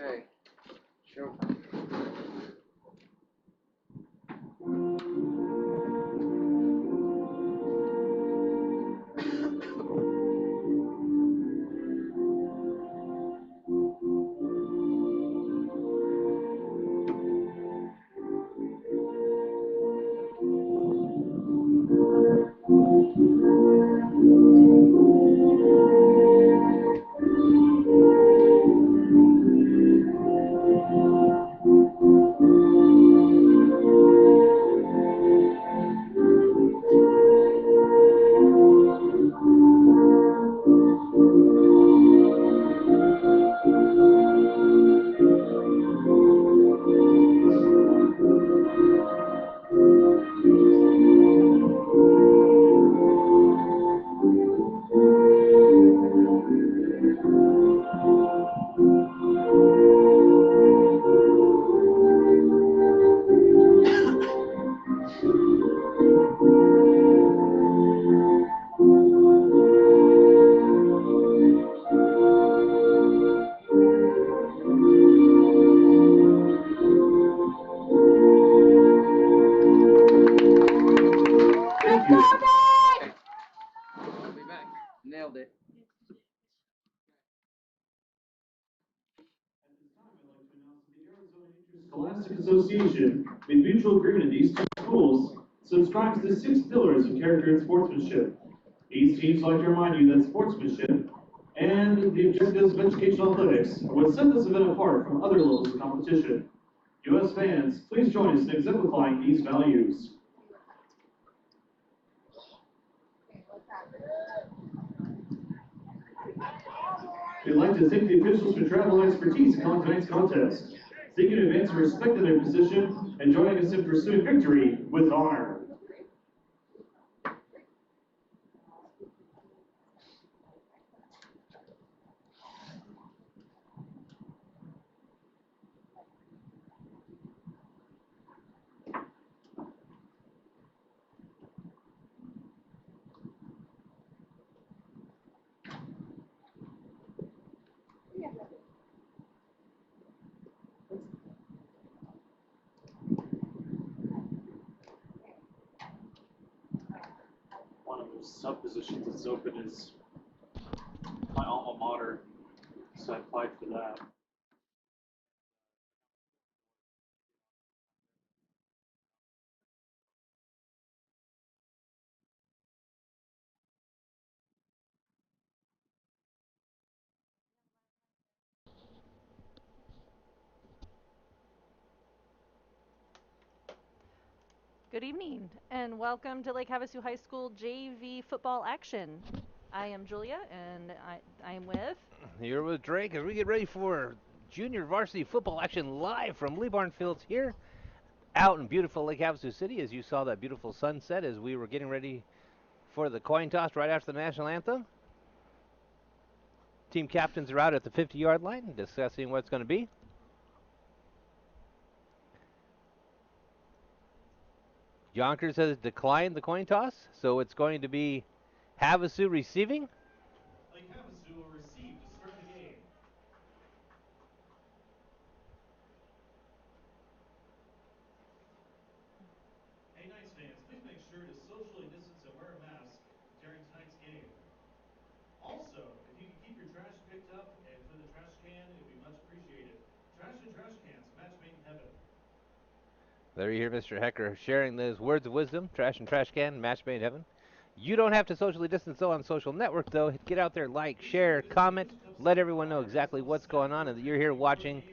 Okay. Sure. Thank you. I'll be back. Nailed it. Scholastic Association, with mutual agreement of these two schools, subscribes to 6 pillars of character and sportsmanship. These teams like to remind you that sportsmanship and the objectives of educational athletics are what set this event apart from other levels of competition. U.S. fans, please join us in exemplifying these values. We'd like to thank the officials for travel and expertise in calling tonight's contest. Thank you in advance for respecting their position and joining us in pursuing victory with honor. One of those sub positions that's open is my alma mater, so I applied for that. Good evening, and welcome to Lake Havasu High School JV football action. I am Julia, and I am with. Here with Drake as we get ready for junior varsity football action live from Lee Barn Fields here out in beautiful Lake Havasu City. As you saw that beautiful sunset as we were getting ready for the coin toss right after the national anthem. Team captains are out at the 50-yard line discussing what it's going to be. Youngker has declined the coin toss, so it's going to be Havasu receiving. Lake Havasu will receive to start the game. Hey, Knights fans, please make sure to socially distance and wear a mask during tonight's game. Also, if you could keep your trash picked up and put in the trash can, it would be much appreciated. Trash and trash cans, match made in heaven. There you hear Mr. Hecker sharing those words of wisdom. Trash and trash can, match made in heaven. You don't have to socially distance though on social network though. Get out there, like, share, comment, let everyone know exactly what's going on and that you're here watching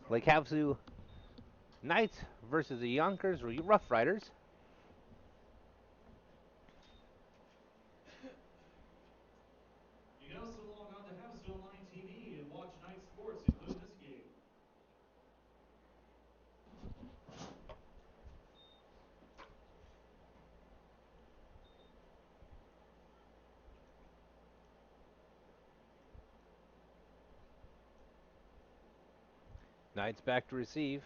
Lake Havasu Knights versus the Yonkers Rough Riders. You can also log on to Havasu Online TV and watch night sports, including this game. Knights back to receive.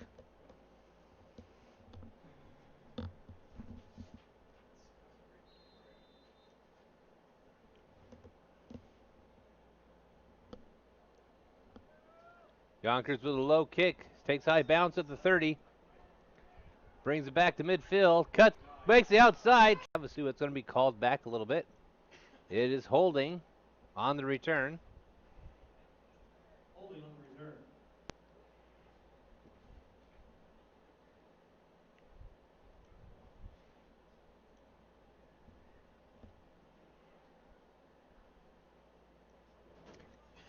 Yonkers with a low kick. Takes high bounce at the 30. Brings it back to midfield. Cuts. Makes the outside. Havasu, it's going to be called back a little bit. It is holding on the return. Holding on the return.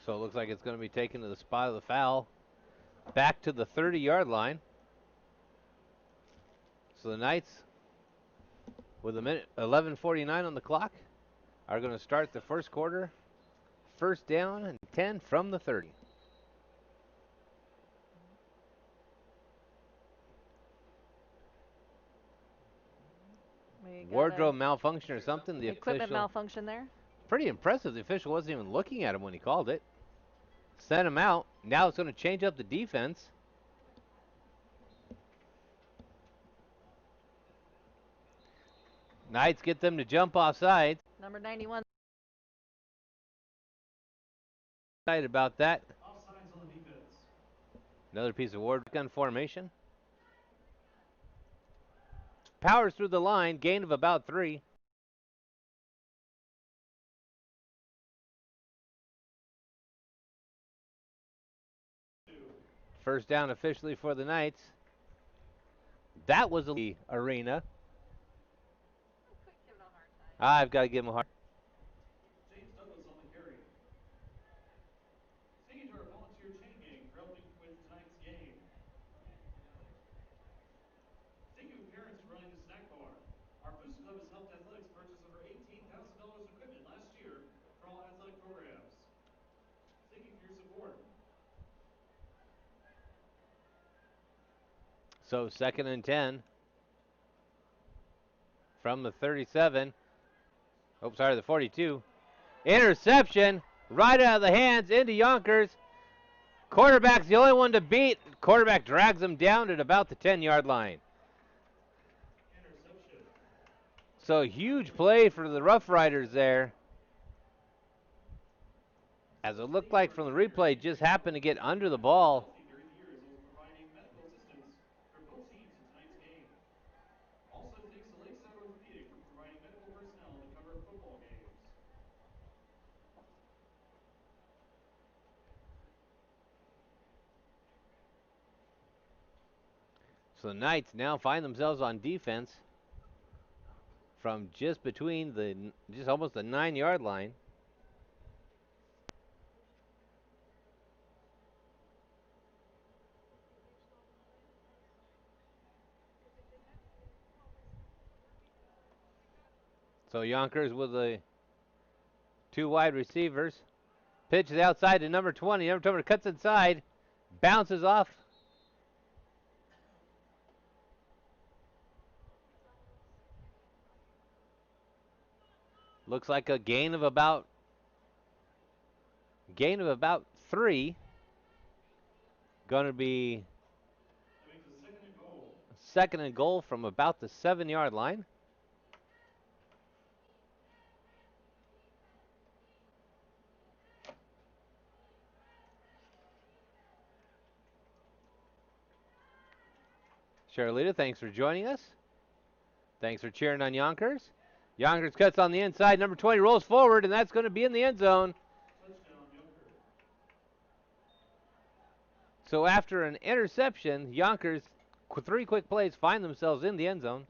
So it looks like it's going to be taken to the spot of the foul. Back to the 30-yard line. So the Knights, with a minute 11:49 on the clock, are going to start the first quarter. First down and 10 from the 30. Wardrobe malfunction or something. The equipment official, malfunction there. pretty impressive. The official wasn't even looking at him when he called it. Sent him out. Now it's going to change up the defense. Knights get them to jump off sides. Number 91. Excited about that. Offsides on the defense. Another piece of ward gun formation. Powers through the line, gain of about 3. First down officially for the Knights. That was the arena. I've got to give him a hard. James Douglas on the carry. Thank you to our volunteer chain gang for helping with tonight's game. Thank you parents for running the snack bar. Our Booster Club has helped athletics purchase over $18,000 of equipment last year for all athletic programs. Thank you for your support. So 2nd and 10 from the 37. Oh, sorry, the 42. Interception right out of the hands into Yonkers. Quarterback's the only one to beat. Quarterback drags him down at about the 10-yard line. Interception. So huge play for the Rough Riders there. As it looked like from the replay, just happened to get under the ball. During the years, was providing medical assistance for both teams in tonight's game. Also thanks to Lakeside Orthopedic for providing medical personnel to cover football games. So the Knights now find themselves on defense from just between just almost the 9-yard line. So Yonkers with the 2 wide receivers. Pitch is outside to number 20. Number 20 cuts inside, bounces off. Looks like a gain of about 3. Going to be second and goal from about the 7-yard line. Charlita, thanks for joining us. Thanks for cheering on Yonkers. Yonkers cuts on the inside. Number 20 rolls forward, and that's going to be in the end zone. Touchdown, Youngker. So after an interception, Yonkers, 3 quick plays, find themselves in the end zone.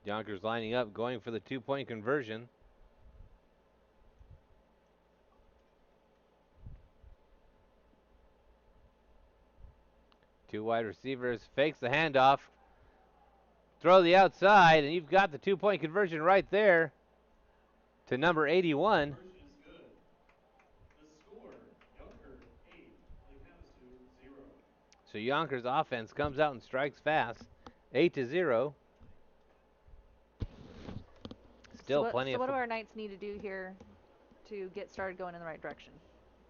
Yonkers lining up, going for the 2-point conversion. Two wide receivers, fakes the handoff, throw the outside, and you've got the 2-point conversion right there to number 81. Conversion is good. The score, Youngker 8, Lake Havasu 0. So Yonkers offense comes out and strikes fast, 8-0. still plenty so of what do our Knights need to do here to get started going in the right direction?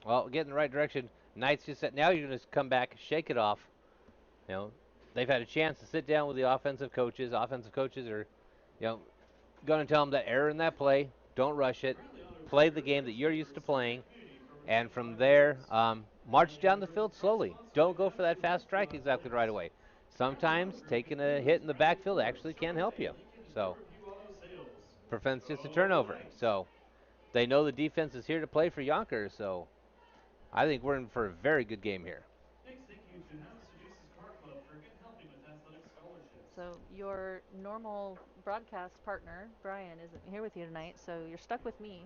Well, get in the right direction. Knights just said, now you're going to come back, shake it off. They've had a chance to sit down with the offensive coaches. Offensive coaches are, going to tell them that error in that play, don't rush it, play the game that you're used to playing, and from there, march down the field slowly. Don't go for that fast strike exactly right away. Sometimes taking a hit in the backfield actually can help you. So, prevents just a turnover. So, they know the defense is here to play for Yonkers. So, I think we're in for a very good game here. Thank you to Havasu Jace's Car Club for again helping with athletic scholarships. So your normal broadcast partner, Brian, isn't here with you tonight, so you're stuck with me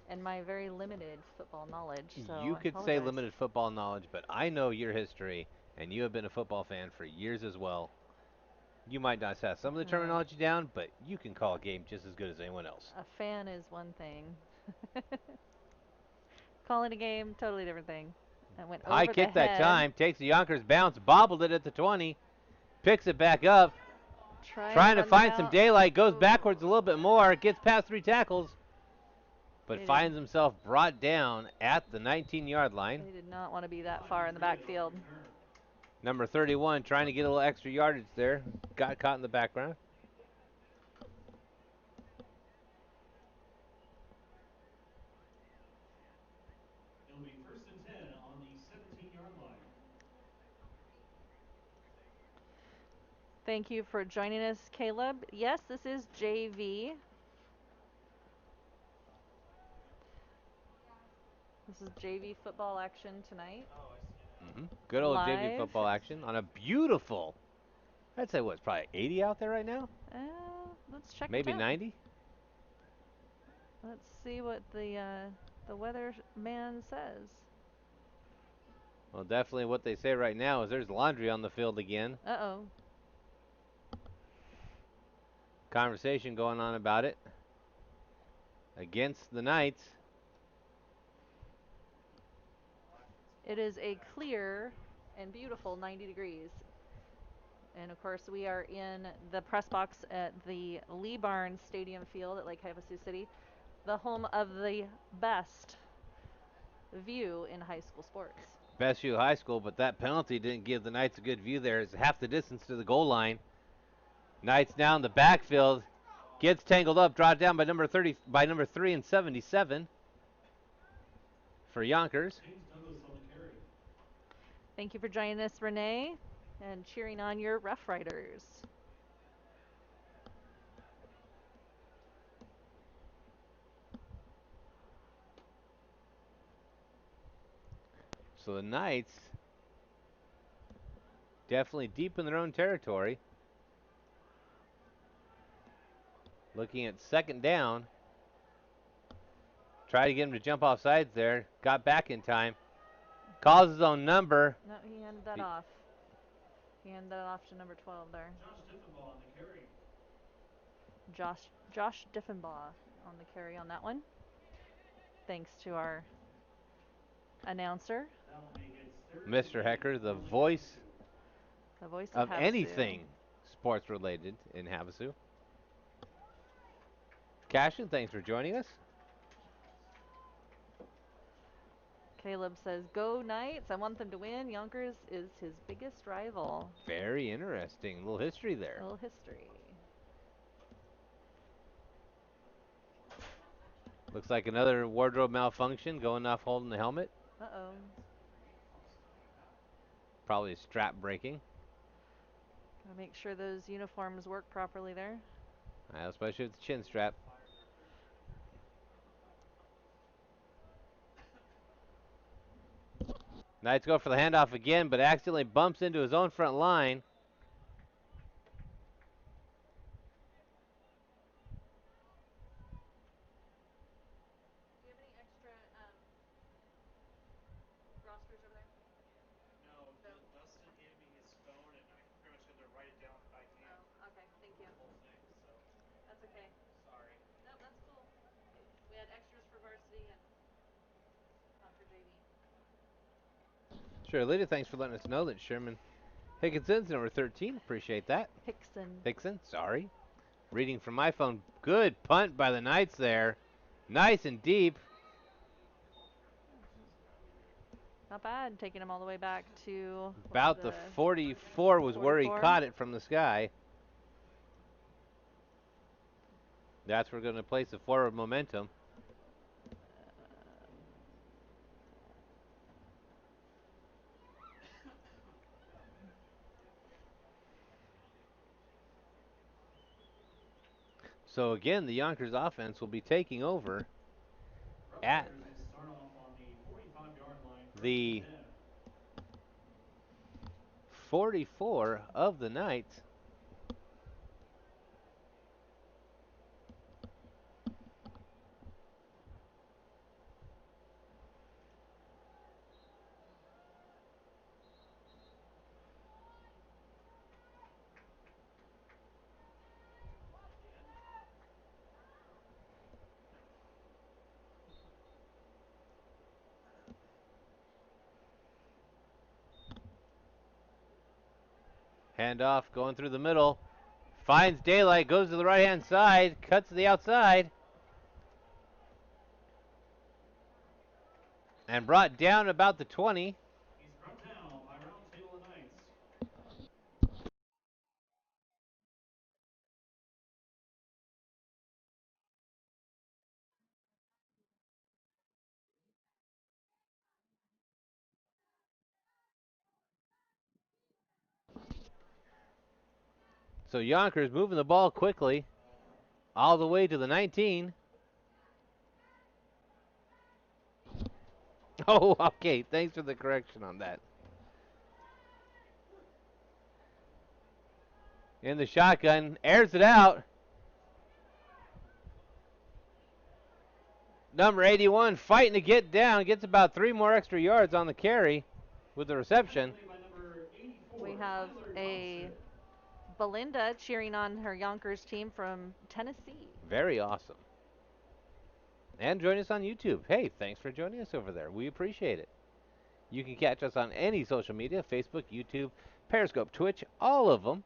and my very limited football knowledge. So You I could say apologize. limited football knowledge, but I know your history, and you have been a football fan for years as well. You might not have some of the terminology down, but you can call a game just as good as anyone else. A fan is one thing. Calling a game, totally different thing. That went over High the kick that head. time, takes the Yonkers bounce, bobbled it at the 20, picks it back up, trying to find some daylight, goes backwards a little bit more, gets past 3 tackles, but finds himself brought down at the 19-yard line. He did not want to be that far in the backfield. Number 31 trying to get a little extra yardage there, got caught in the background. It'll be 1st and 10 on the 17-yard line. Thank you for joining us, Caleb. Yes, this is JV. This is JV football action tonight. Good old Live. JV football action on a beautiful, I'd say what's probably 80 out there right now? Let's check. Maybe 90? Let's see what the weather man says. Well, definitely what they say right now is there's laundry on the field again. Uh-oh. Conversation going on about it against the Knights. It is a clear and beautiful 90 degrees. And of course, we are in the press box at the Lee Barnes Stadium Field at Lake Havasu City, the home of the best view in high school sports. Best view of high school, but that penalty didn't give the Knights a good view there. It's half the distance to the goal line. Knights now in the backfield, gets tangled up, brought down by number 3 and 77 for Yonkers. Thank you for joining us, Renee, and cheering on your Rough Riders. So the Knights definitely deep in their own territory. Looking at 2nd down. Tried to get him to jump off sides there. Got back in time. Calls his own number. No, he handed that off. He handed that off to number 12 there. Josh Diffenbaugh on the carry on that one. Thanks to our announcer. Mr. Hecker, the voice of Havasu. anything sports related in Havasu. Cashin, thanks for joining us. Caleb says, "Go Knights! I want them to win. Yonkers is his biggest rival." Very interesting. Little history there. Little history. Looks like another wardrobe malfunction going off holding the helmet. Uh-oh. Probably a strap breaking. Gotta make sure those uniforms work properly there. Especially with the chin strap. Knights go for the handoff again, but accidentally bumps into his own front line. Do you have any extra rosters over there? No, Dustin gave me his phone, and I pretty much had to write it down by hand. Oh, okay. Thank you. The whole thing, so. That's okay. Sorry. No, that's cool. We had extras for varsity and not for JV. Sure, Lydia, thanks for letting us know that Sherman Higginson's number 13. Appreciate that. Hickson. Hickson, sorry. Reading from my phone. Good punt by the Knights there. Nice and deep. Not bad, taking him all the way back to About the 44 was where he 44? caught it from the sky. That's where we're going to place the forward momentum. So again, the Yonkers offense will be taking over at the 44 of the Knights. Handoff going through the middle. Finds daylight, goes to the right-hand side, cuts to the outside. And brought down about the 20. He's brought down by round table of Knights. So Yonkers moving the ball quickly all the way to the 19. Oh, okay. Thanks for the correction on that. In the shotgun, airs it out. Number 81 fighting to get down, gets about 3 more extra yards on the carry with the reception. We have a Belinda cheering on her Yonkers team from Tennessee. Very awesome. And join us on YouTube. Hey, thanks for joining us over there. We appreciate it. You can catch us on any social media, Facebook, YouTube, Periscope, Twitch, all of them.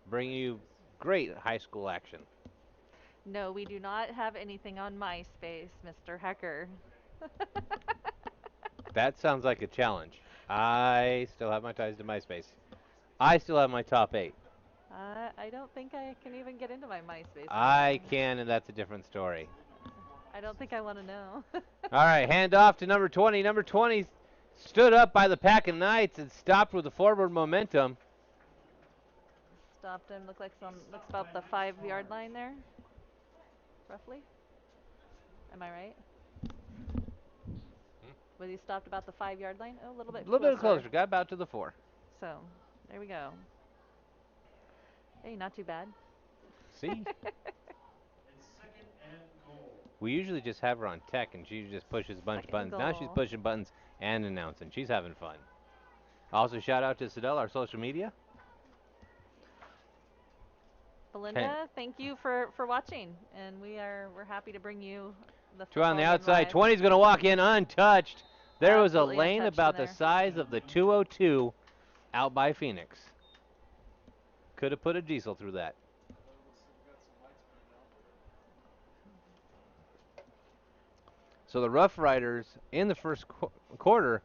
Bringing you great high school action. No, we do not have anything on MySpace, Mr. Hecker. That sounds like a challenge. I still have my ties to MySpace. I still have my top 8. I don't think I can even get into my MySpace. I can, and that's a different story. I don't think I want to know. All right, hand off to number 20. Number 20 stood up by the pack of Knights and stopped with the forward momentum. Stopped him. Looks about the 5-yard line there, roughly. Am I right? Was he stopped about the 5-yard line? Oh, a little bit closer. A little bit closer. Got about to the 4. So, there we go. Hey, not too bad. See? We usually just have her on tech, and she just pushes a bunch of buttons. Now she's pushing buttons and announcing. She's having fun. Also, shout out to Sidel, our social media. Belinda, thank you for watching, and we're happy to bring you the 2 on the outside. 20's going to walk in untouched. There was a lane about the size of the 202 out by Phoenix. Could have put a diesel through that. So the Rough Riders in the first quarter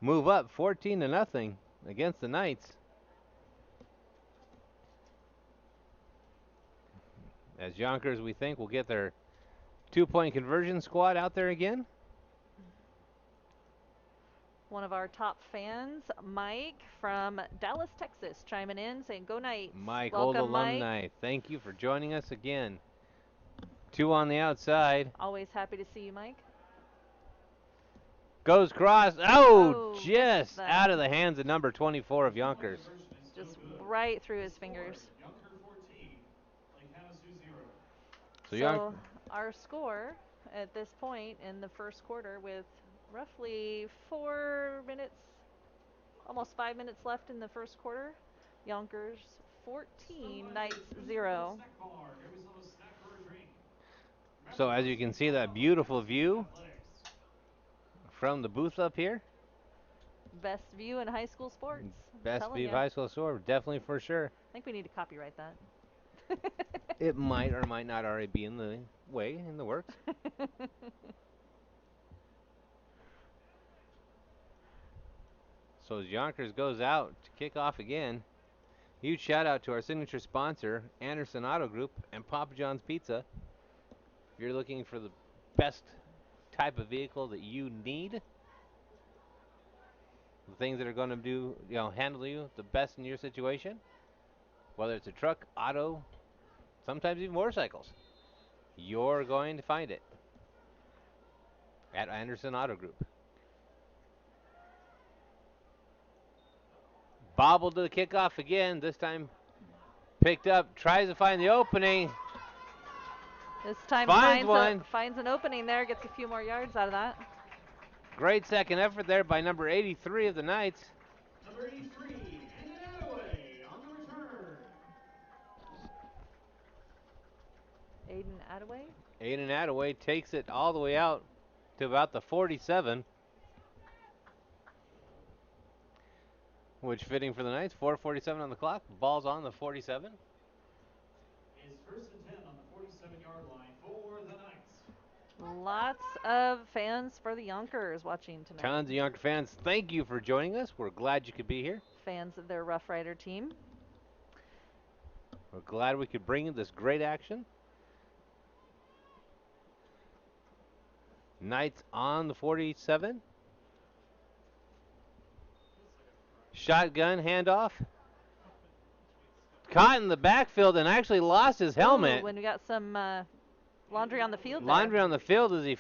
move up 14-0 against the Knights. As Yonkers, we think, will get their 2-point conversion squad out there again. One of our top fans, Mike from Dallas, Texas, chiming in, saying, "Go Knights." Mike, Welcome, old alumni. Mike. Thank you for joining us again. 2 on the outside. Always happy to see you, Mike. Goes cross. Oh, just out of the hands of number 24 of Yonkers. Just right through his fingers. So our score at this point in the first quarter, with roughly 4 minutes, almost 5 minutes left in the first quarter, Yonkers 14, Knights 0. So as you can see, that beautiful view from the booth up here. Best view in high school sports. I'm Best telling view of ya. high school sport, definitely for sure. I think we need to copyright that. It might or might not already be in the works. So as Yonkers goes out to kick off again, huge shout out to our signature sponsor, Anderson Auto Group and Papa John's Pizza. If you're looking for the best type of vehicle that you need, the things that are going to do, handle you the best in your situation, whether it's a truck, auto, sometimes even motorcycles, you're going to find it at Anderson Auto Group. Bobbled to the kickoff again, this time picked up, tries to find the opening. This time finds an opening there, gets a few more yards out of that. Great second effort there by number 83 of the Knights. Number 83, and Attaway on the return. Aiden Attaway takes it all the way out to about the 47. Which fitting for the Knights, 4:47 on the clock. Ball's on the 47. Is first and 10 on the 47-yard line for the Knights. Lots of fans for the Youngkers watching tonight. Tons of Youngker fans. Thank you for joining us. We're glad you could be here. Fans of their Rough Rider team. We're glad we could bring you this great action. Knights on the 47. Shotgun handoff. Caught in the backfield and actually lost his helmet. Ooh, when we got some laundry on the field. Laundry on the field as he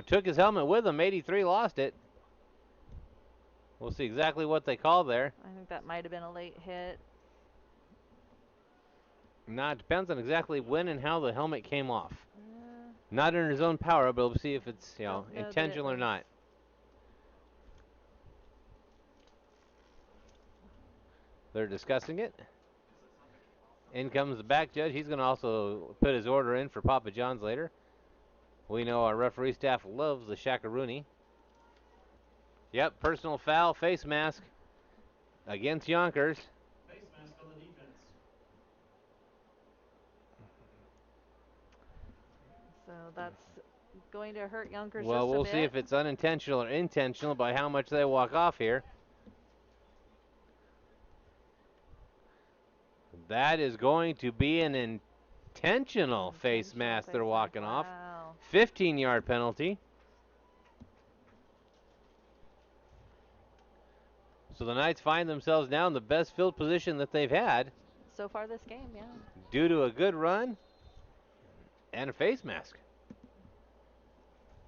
took his helmet with him. 83 lost it. We'll see exactly what they call there. I think that might have been a late hit. Nah, it depends on exactly when and how the helmet came off. Not in his own power, but we'll see if it's intentional or not. They're discussing it. In comes the back judge. He's going to also put his order in for Papa John's later. We know our referee staff loves the shakaroonie. Yep, personal foul, face mask against Yonkers. Face mask on the defense. So that's going to hurt Yonkers well, just we'll a bit. see if it's unintentional or intentional by how much they walk off here. That is going to be an intentional face mask they're walking off. 15-yard penalty. So the Knights find themselves now in the best field position that they've had. So far this game, yeah. Due to a good run and a face mask.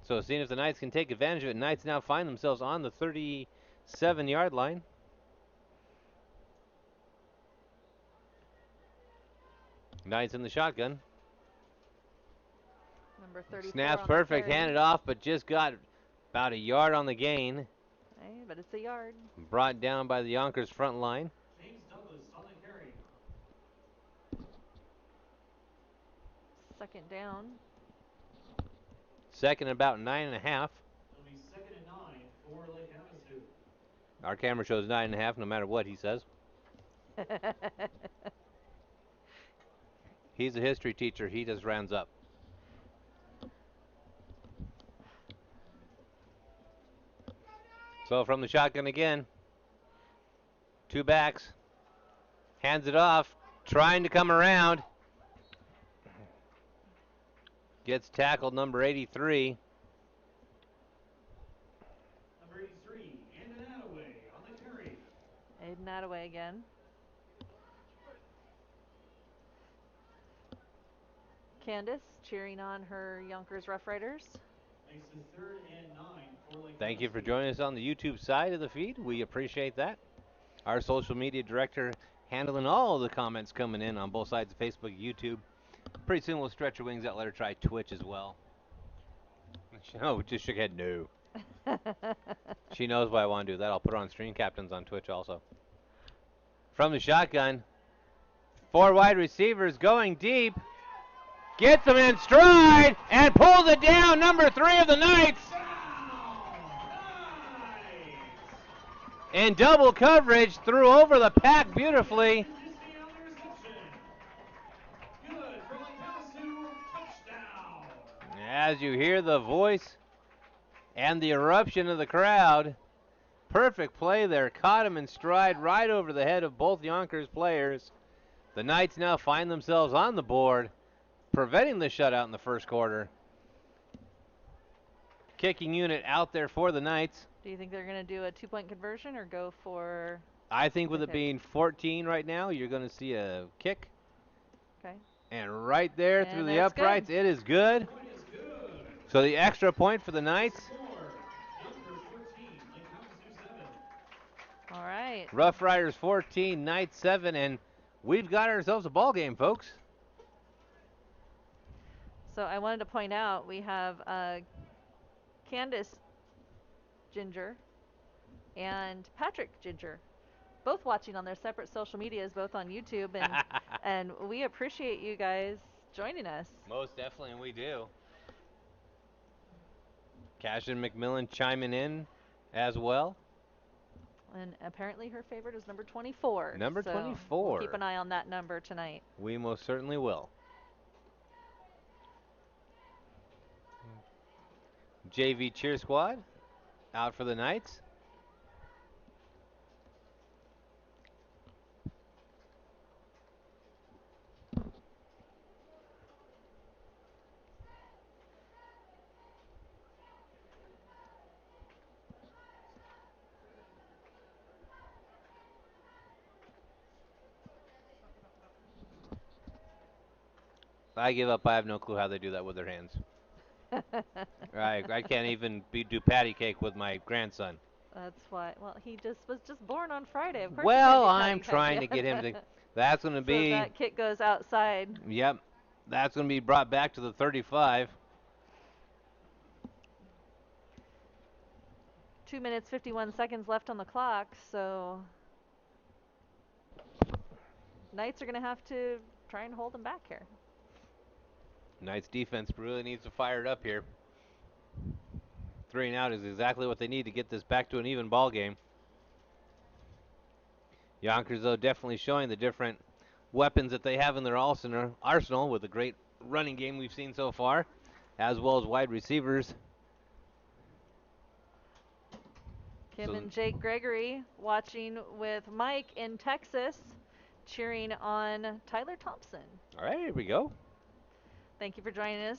So seeing if the Knights can take advantage of it, Knights now find themselves on the 37-yard line. Knights in the shotgun. Number 34. Snaps perfect, handed off, but just got about a yard on the gain. Hey, but it's a yard. Brought down by the Yonkers front line. James Douglas on the carry. Second down. Second about 9.5. It'll be second and 9 for Lake Havasu. Our camera shows 9.5 no matter what he says. He's a history teacher. He just rounds up. So from the shotgun again. Two backs. Hands it off. Trying to come around. Gets tackled, number 83. Number 83, Aiden Attaway on the carry. Aiden Attaway again. Candace cheering on her Yonkers Rough Riders. Makes it third and 9 for Lake Thank you for Havasu. joining us on the YouTube side of the feed. We appreciate that. Our social media director handling all the comments coming in on both sides of Facebook and YouTube. Pretty soon we'll stretch our wings out, let her try Twitch as well. Oh, just shook her head, no. She knows why I want to do that. I'll put her on Stream Captains on Twitch also. From the shotgun, 4 wide receivers going deep. Gets them in stride and pulls it down. Number 3 of the Knights. in double coverage, threw over the pack beautifully. As you hear the voice and the eruption of the crowd, perfect play there. Caught him in stride right over the head of both Yonkers players. The Knights now find themselves on the board, preventing the shutout in the first quarter. Kicking unit out there for the Knights. Do you think they're going to do a 2-point conversion or go for... I think with it being 14 right now, you're going to see a kick. Okay. And right there And through the that's uprights, good. it is good. So the extra point for the Knights. All right. Rough Riders 14, Knights 7, and we've got ourselves a ball game, folks. So I wanted to point out we have Candace Ginger and Patrick Ginger both watching on their separate social medias, both on YouTube, and and we appreciate you guys joining us. Most definitely, and we do. Cash and McMillan chiming in as well. And apparently her favorite is number 24. Number so 24. We'll keep an eye on that number tonight. We most certainly will. JV cheer squad out for the Knights. I give up. I have no clue how they do that with their hands. I can't even do patty cake with my grandson. That's why. Well, he was just born on Friday. Of course. Well, I'm trying to get him to. That's going to be. So that kick goes outside. Yep, that's going to be brought back to the 35. 2 minutes 51 seconds left on the clock. So Knights are going to have to try and hold them back here. Knights defense really needs to fire it up here. 3 and out is exactly what they need to get this back to an even ball game. Yonkers, though, definitely showing the different weapons that they have in their arsenal with the great running game we've seen so far, as well as wide receivers. Kim and Jake Gregory watching with Mike in Texas, cheering on Tyler Thompson. All right, here we go. Thank you for joining us.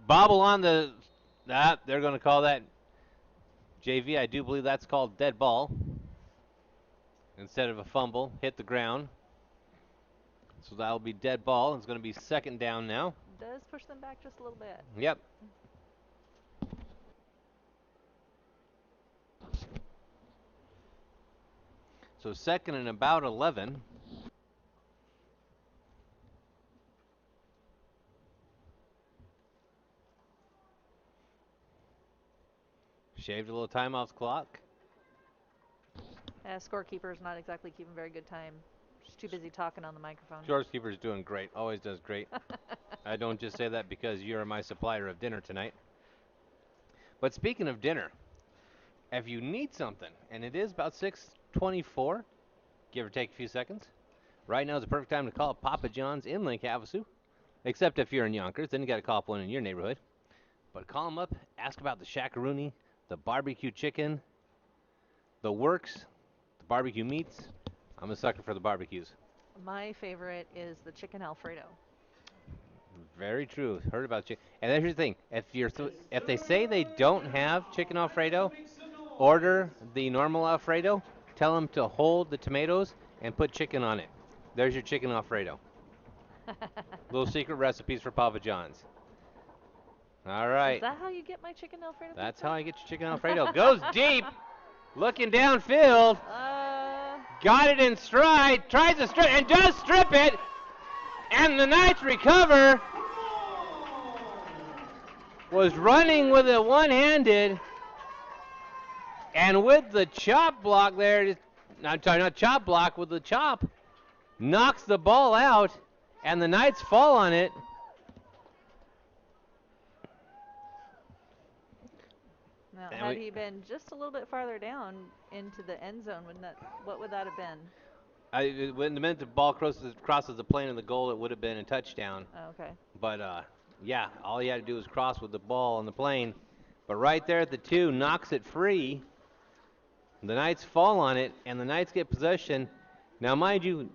Bobble on the... they're going to call that JV. I do believe that's called dead ball. Instead of a fumble, hit the ground. So that'll be dead ball. It's going to be second down now. Does push them back just a little bit. Yep. So second and about 11. Shaved a little time off the clock. Scorekeeper's not exactly keeping very good time. She's too busy talking on the microphone. Scorekeeper's doing great. Always does great. I don't just say that because you're my supplier of dinner tonight. But speaking of dinner, if you need something, and it is about 6:24, give or take a few seconds, right now is the perfect time to call up Papa John's in Lake Havasu. Except if you're in Yonkers, then you got to call up one in your neighborhood. But call them up, ask about the shakaroonie, the barbecue chicken, the works, the barbecue meats. I'm a sucker for the barbecues. My favorite is the chicken Alfredo. Very true. Heard about chicken. And here's the thing: if they say they don't have chicken Alfredo, order the normal Alfredo. Tell them to hold the tomatoes and put chicken on it. There's your chicken Alfredo. Little secret recipes for Papa John's. All right. Is that how you get my chicken Alfredo? That's pizza? how I get your chicken Alfredo. Goes deep, looking downfield. Got it in stride, tries to strip, and does strip it. And the Knights recover. Was running with it one-handed. And with the chop block there, not chop block, with the chop, knocks the ball out, and the Knights fall on it. Now, And had he been just a little bit farther down into the end zone, what would that have been? When the minute the ball crosses the plane of the goal, it would have been a touchdown. Oh, okay. But yeah, all he had to do was cross with the ball on the plane. But right there at the 2, knocks it free. The Knights fall on it, and the Knights get possession. Now, mind you,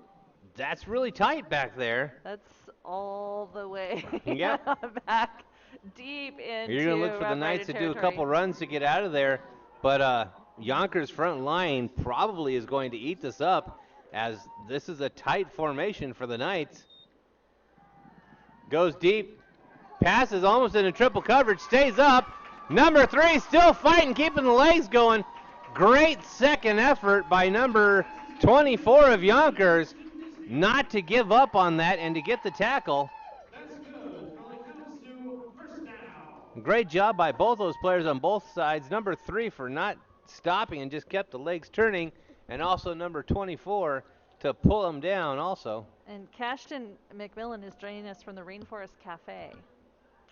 that's really tight back there. That's all the way Yep. back deep into You're going to look for the Rough Knights Rider to do a territory. couple runs to get out of there. But Younker's front line probably is going to eat this up, as this is a tight formation for the Knights. Goes deep, passes almost into triple coverage, stays up. Number 3 still fighting, keeping the legs going. Great second effort by number 24 of Yonkers not to give up on that and to get the tackle. Great job by both those players on both sides. Number 3 for not stopping and just kept the legs turning, and also number 24 to pull him down also. And Cashton McMillan is joining us from the Rainforest Cafe.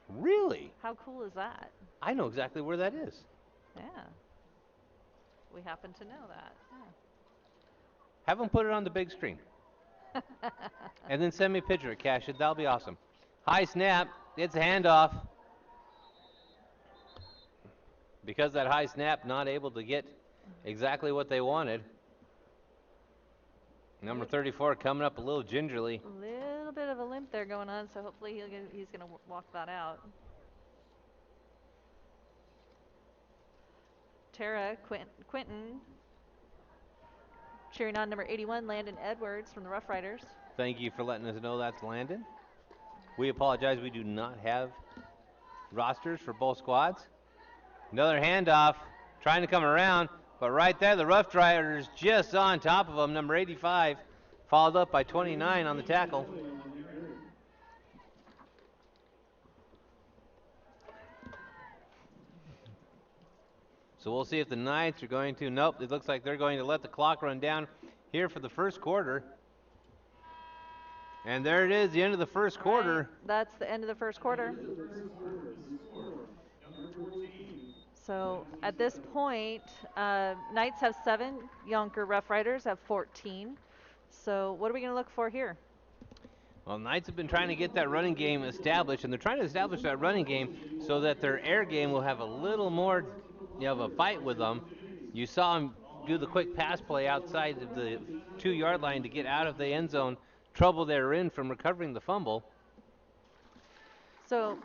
Really? How cool is that? I know exactly where that is. Yeah. We happen to know that. Have them put it on the big screen. Yeah. And then send me a picture of Cash. That'll be awesome. High snap. It's a handoff. Because that high snap, not able to get exactly what they wanted. Number 34 coming up a little gingerly. A little bit of a limp there going on, so hopefully he's going to walk that out. Tara Quinton cheering on number 81, Landon Edwards from the Rough Riders. Thank you for letting us know that's Landon. We apologize, we do not have rosters for both squads. Another handoff, trying to come around, but right there the Rough Riders just on top of him. Number 85, followed up by 29 on the tackle. So we'll see if the Knights are going to. Nope, it looks like they're going to let the clock run down here for the first quarter. And there it is, the end of the first quarter. Right. That's the end of the first quarter. So at this point, Knights have 7, Youngker Rough Riders have 14. So what are we going to look for here? Well, Knights have been trying to get that running game established, and they're trying to establish that running game so that their air game will have a little more of a fight with them. You saw them do the quick pass play outside of the 2-yard line to get out of the end zone. Trouble they were in from recovering the fumble. So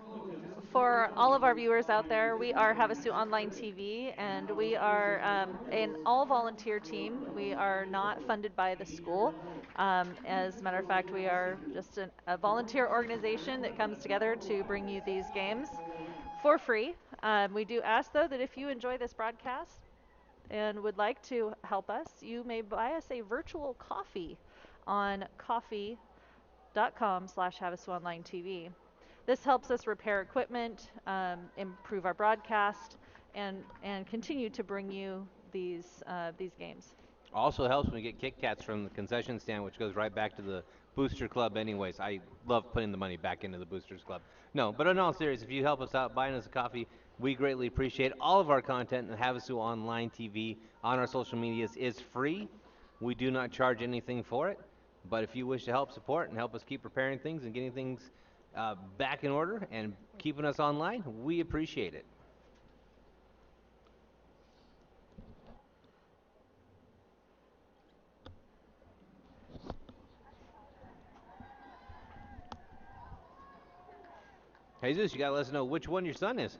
for all of our viewers out there, we are Havasu Online TV, and we are an all-volunteer team. We are not funded by the school. As a matter of fact, we are just a volunteer organization that comes together to bring you these games for free. We do ask, though, that if you enjoy this broadcast and would like to help us, you may buy us a virtual coffee on coffee.com/Havasu Online TV. This helps us repair equipment, improve our broadcast, and continue to bring you these games. Also helps when we get Kit Kats from the concession stand, which goes right back to the Booster Club anyways. I love putting the money back into the Boosters Club. No, but in all seriousness, if you help us out buying us a coffee, we greatly appreciate. All of our content in Havasu Online TV on our social medias is free. We do not charge anything for it. But if you wish to help support and help us keep repairing things and getting things back in order and keeping us online, we appreciate it. Jesus, you gotta let us know which one your son is.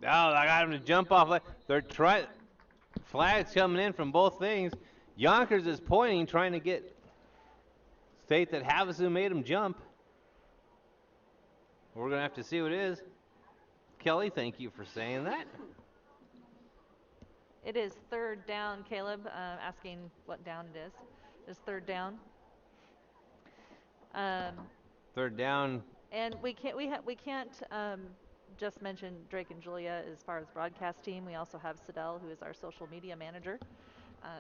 Oh, I got him to jump off. They're trying. Flags coming in from both things. Yonkers is pointing, trying to state that Havasu made him jump. We're going to have to see what it is. Kelly, thank you for saying that. It is 3rd down, Caleb, asking what down it is. It's 3rd down. 3rd down. And we can't just mention Drake and Julia as far as broadcast team. We also have Sidel, who is our social media manager.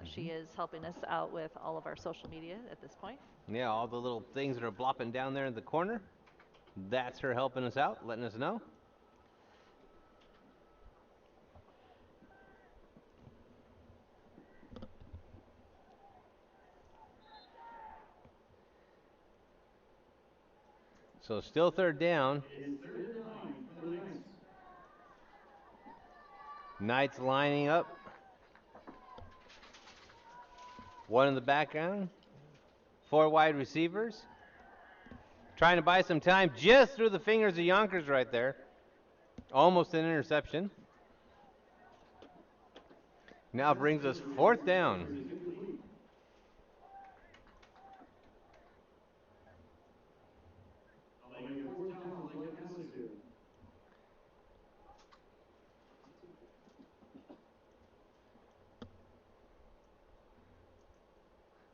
She is helping us out with all of our social media at this point. Yeah, all the little things that are blopping down there in the corner. That's her helping us out, letting us know. So still third down. Knights lining up. One in the background. 4 wide receivers. Trying to buy some time just through the fingers of Yonkers right there. Almost an interception. Now brings us 4th down.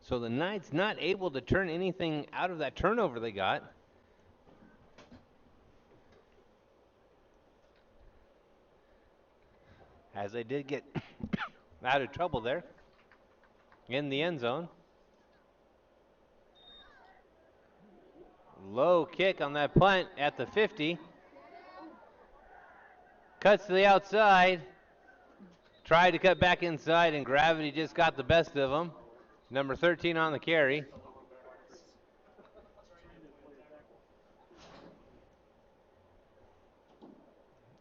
So the Knights not able to turn anything out of that turnover they got. As they did get out of trouble there in the end zone. Low kick on that punt at the 50. Cuts to the outside. Tried to cut back inside, and gravity just got the best of him. Number 13 on the carry.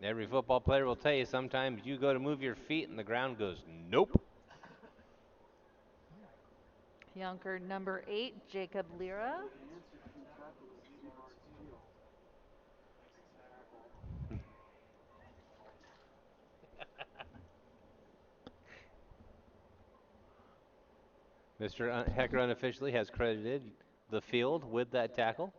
Every football player will tell you sometimes you go to move your feet and the ground goes, nope. Youngker number 8, Jacob Lira. Mr. Hecker unofficially has credited the field with that tackle.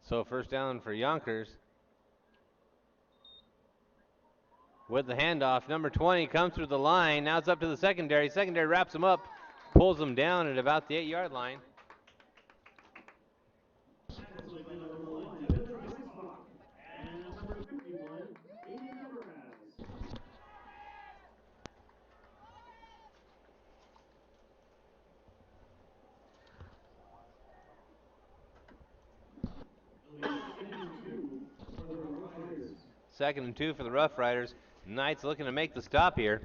So first down for Yonkers. With the handoff, number 20 comes through the line. Now it's up to the secondary. Secondary wraps him up, pulls him down at about the 8-yard line. Second and 2 for the Rough Riders. Knights looking to make the stop here.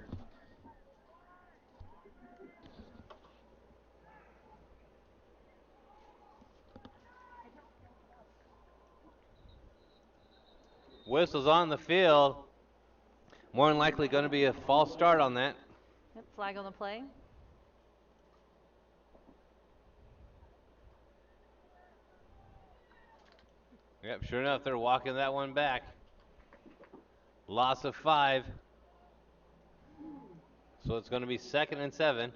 Whistle's on the field. More than likely going to be a false start on that. Yep, flag on the play. Yep, sure enough, they're walking that one back. Loss of 5. So it's going to be 2nd and 7.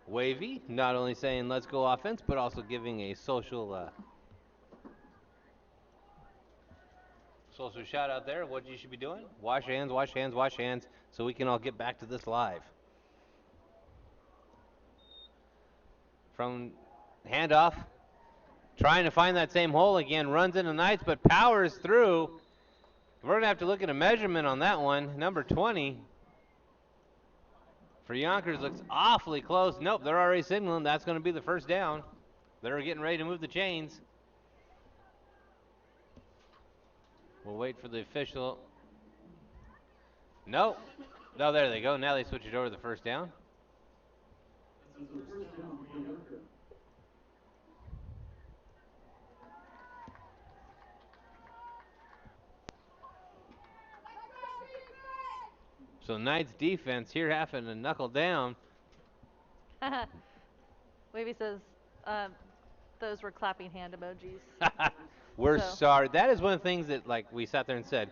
Wavy, not only saying let's go offense, but also giving a social shout out there. What you should be doing? Wash hands, wash hands, wash hands, so we can all get back to this live. From handoff, trying to find that same hole again, runs into Knights, but powers through. We're going to have to look at a measurement on that one. Number 20 for Yonkers looks awfully close. Nope, they're already signaling that's going to be the first down. They're getting ready to move the chains. We'll wait for the official. Nope. No, there they go. Now they switch it over to the first down. So Knights defense here having to knuckle down. Wavy says those were clapping hand emojis. We're sorry. That is one of the things that we sat there and said.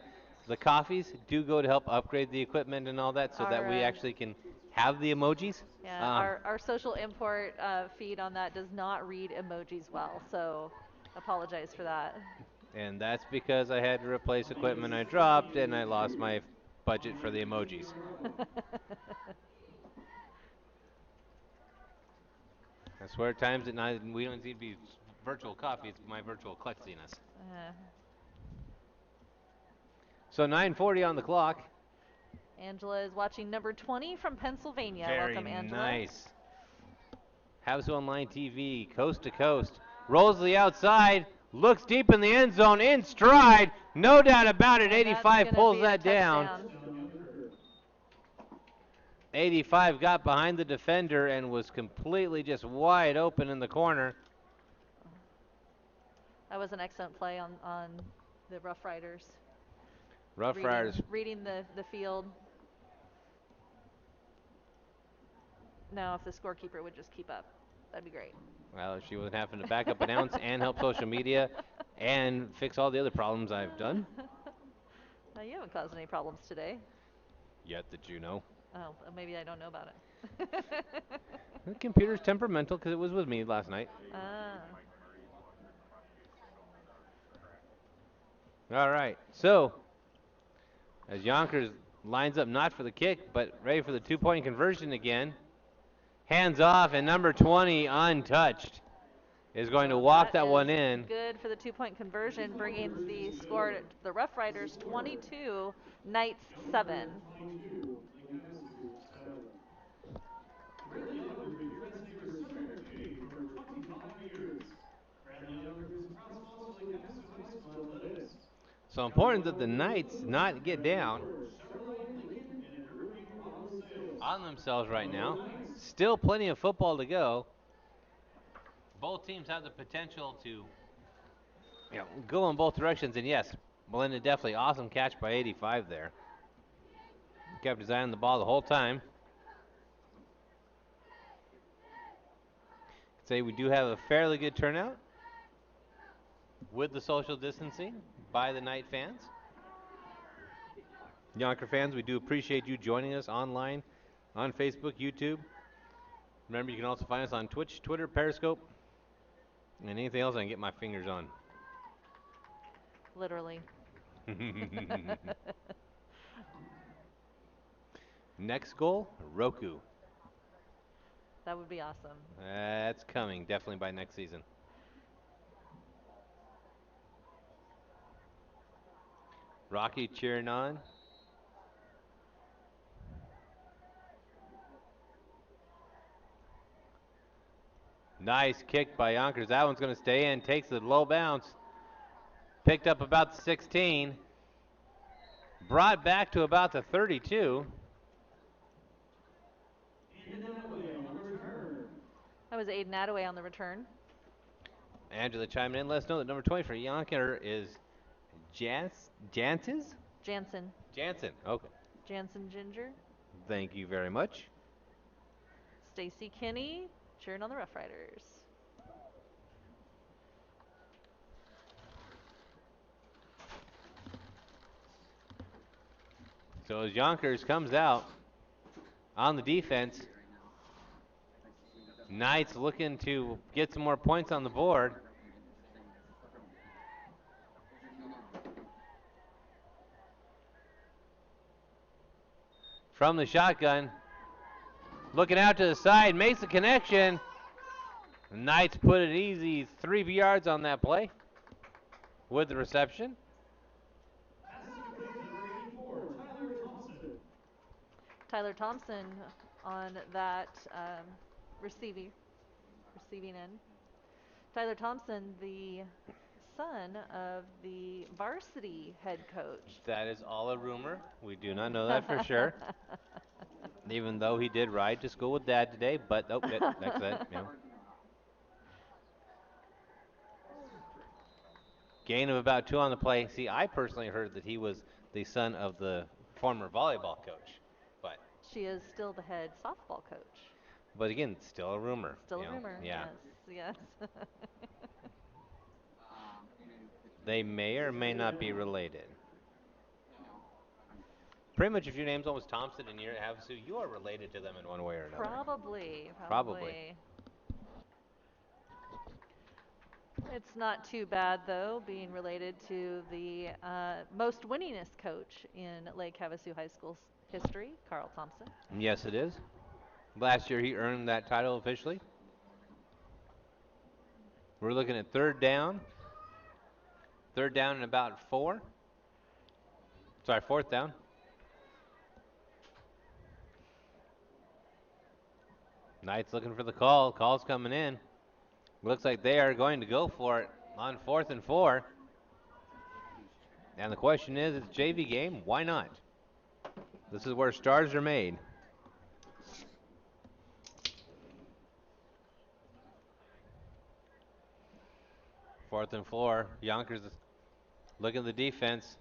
The coffees do go to help upgrade the equipment and all that so that we actually can have the emojis. Yeah, our social import feed on that does not read emojis well, so apologize for that. And that's because I had to replace equipment I dropped and I lost my budget for the emojis. I swear at times at night we don't need to be virtual coffee, it's my virtual klexiness. So 9:40 on the clock. Angela is watching number 20 from Pennsylvania. Very Welcome, Angela. nice. Havasu Online TV, coast to coast. Rolls to the outside, looks deep in the end zone, in stride. No doubt about it, And 85 that's pulls gonna be a that down. touchdown. 85 got behind the defender and was completely just wide open in the corner. That was an excellent play on the Rough Riders. Rough Riders. Reading the field. Now, if the scorekeeper would just keep up, that'd be great. Well, if she wasn't having to back up announce and help social media and fix all the other problems I've done. Now, you haven't caused any problems today. Yet that you know. Oh, maybe I don't know about it. The computer's temperamental because it was with me last night. All right, so as Yonkers lines up not for the kick, but ready for the two-point conversion again. Hands off, and number 20, untouched, is going to walk that one in. Good for the two-point conversion, bringing the score to the Rough Riders 22, Knights 7. So important that the Knights not get down on themselves right now. Still plenty of football to go. Both teams have the potential to go in both directions. And yes, Melinda definitely awesome catch by 85 there. Kept his eye on the ball the whole time. I'd say we do have a fairly good turnout with the social distancing by the Knight fans. Younker fans, we do appreciate you joining us online on Facebook, YouTube. Remember, you can also find us on Twitch, Twitter, Periscope, and anything else I can get my fingers on. Literally. Next goal, Roku. That would be awesome. That's coming, definitely by next season. Rocky cheering on. Nice kick by Yonkers. That one's going to stay in. Takes the low bounce. Picked up about the 16. Brought back to about the 32. That was Aiden Attaway on the return. Angela chiming in. Let us know that number 20 for Younker is Jansen? Jansen, okay. Jansen Ginger. Thank you very much. Stacy Kinney cheering on the Rough Riders. So as Yonkers comes out on the defense, Knights looking to get some more points on the board. From the shotgun, looking out to the side, makes the connection. The Knights put an easy 3 yards on that play with the reception. Tyler Thompson on that receiving end. Tyler Thompson, the son of the varsity head coach. That is all a rumor. We do not know that for sure. Even though he did ride to school with Dad today, but nope, that's it. Yeah. Gain of about 2 on the play. See, I personally heard that he was the son of the former volleyball coach, but she is still the head softball coach. But again, still a rumor. Still a rumor. Yeah. Yes. They may or may not be related. Pretty much if your name's almost Thompson and you're at Havasu, you are related to them in one way or another. Probably. It's not too bad, though, being related to the most winningest coach in Lake Havasu High School's history, Carl Thompson. Yes, it is. Last year he earned that title officially. We're looking at third down. Third down and about 4. Sorry, fourth down. Knights looking for the call. Call's coming in. Looks like they are going to go for it on 4th and 4. And the question is, it's a JV game. Why not? This is where stars are made. Fourth and 4. Yonkers looking at the defense.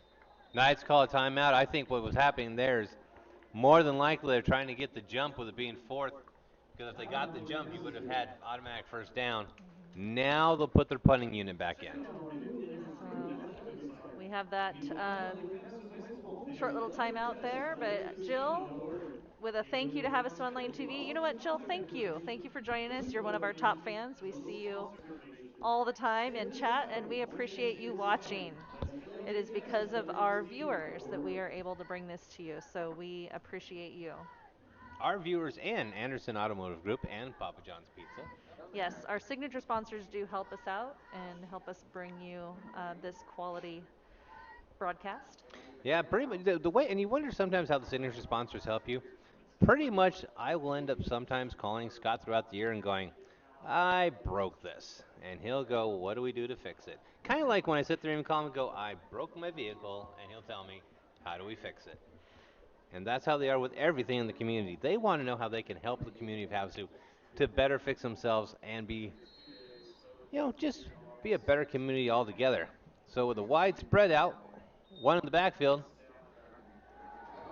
Knights call a timeout. I think what was happening there is more than likely they're trying to get the jump with it being 4th. Because if they got the jump, you would have had automatic first down. Now they'll put their punting unit back in. We have that short little timeout there, but Jill, with a thank you to Havasu Online TV. You know what, Jill? Thank you. Thank you for joining us. You're one of our top fans. We see you all the time in chat, and we appreciate you watching. It is because of our viewers that we are able to bring this to you, so we appreciate you. Our viewers and Anderson Automotive Group and Papa John's Pizza. Yes, our signature sponsors do help us out and help us bring you this quality broadcast. Yeah, pretty much the way, and you wonder sometimes how the signature sponsors help you. Pretty much, I will end up sometimes calling Scott throughout the year and going, I broke this. And he'll go, what do we do to fix it? Kind of like when I sit there and call him and go, I broke my vehicle, and he'll tell me, how do we fix it? And that's how they are with everything in the community. They want to know how they can help the community of Havasu to better fix themselves and be, just be a better community altogether. So with a wide spread out, one in the backfield,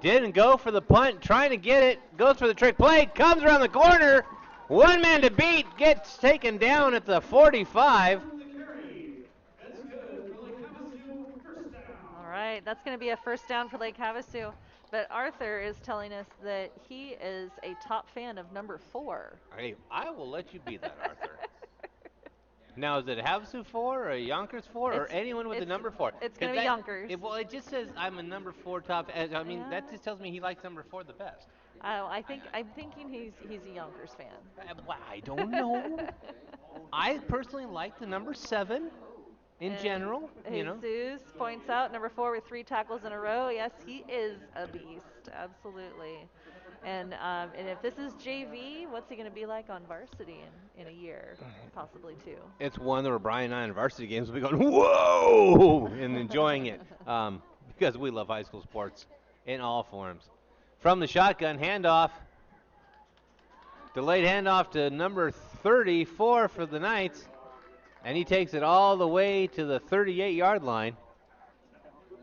didn't go for the punt, trying to get it, goes for the trick play, comes around the corner, one man to beat, gets taken down at the 45. All right, that's going to be a first down for Lake Havasu. But Arthur is telling us that he is a top fan of number 4. Hey, I will let you be that, Arthur. Now, is it a Havasu 4 or a Yonkers 4 or anyone with a number 4? It's going to be Yonkers. Well, it just says I'm a number 4 top. I mean, Yeah. that just tells me he likes number 4 the best. Oh, I'm thinking he's a Yonkers fan. Well, I don't know. I personally like the number 7 in general. Jesus points out number 4 with 3 tackles in a row. Yes, he is a beast. Absolutely. And if this is JV, what's he going to be like on varsity in a year, possibly 2? It's one where Brian and I in varsity games will be going, whoa, and enjoying it because we love high school sports in all forms. From the shotgun, handoff, delayed handoff to number 34 for the Knights, and he takes it all the way to the 38-yard line.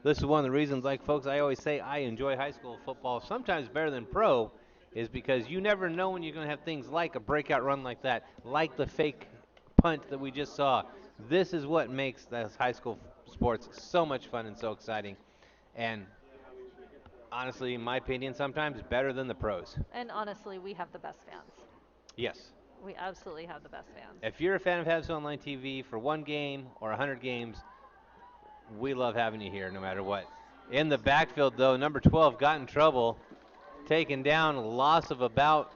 This is one of the reasons, like folks, I always say I enjoy high school football sometimes better than pro, is because you never know when you're going to have things like a breakout run like that, like the fake punt that we just saw. This is what makes the high school sports so much fun and so exciting. And honestly, in my opinion, sometimes better than the pros. And honestly, we have the best fans. Yes. We absolutely have the best fans. If you're a fan of Havasu Online TV for one game or 100 games, we love having you here no matter what. In the backfield, though, number 12 got in trouble. Taken down, a loss of about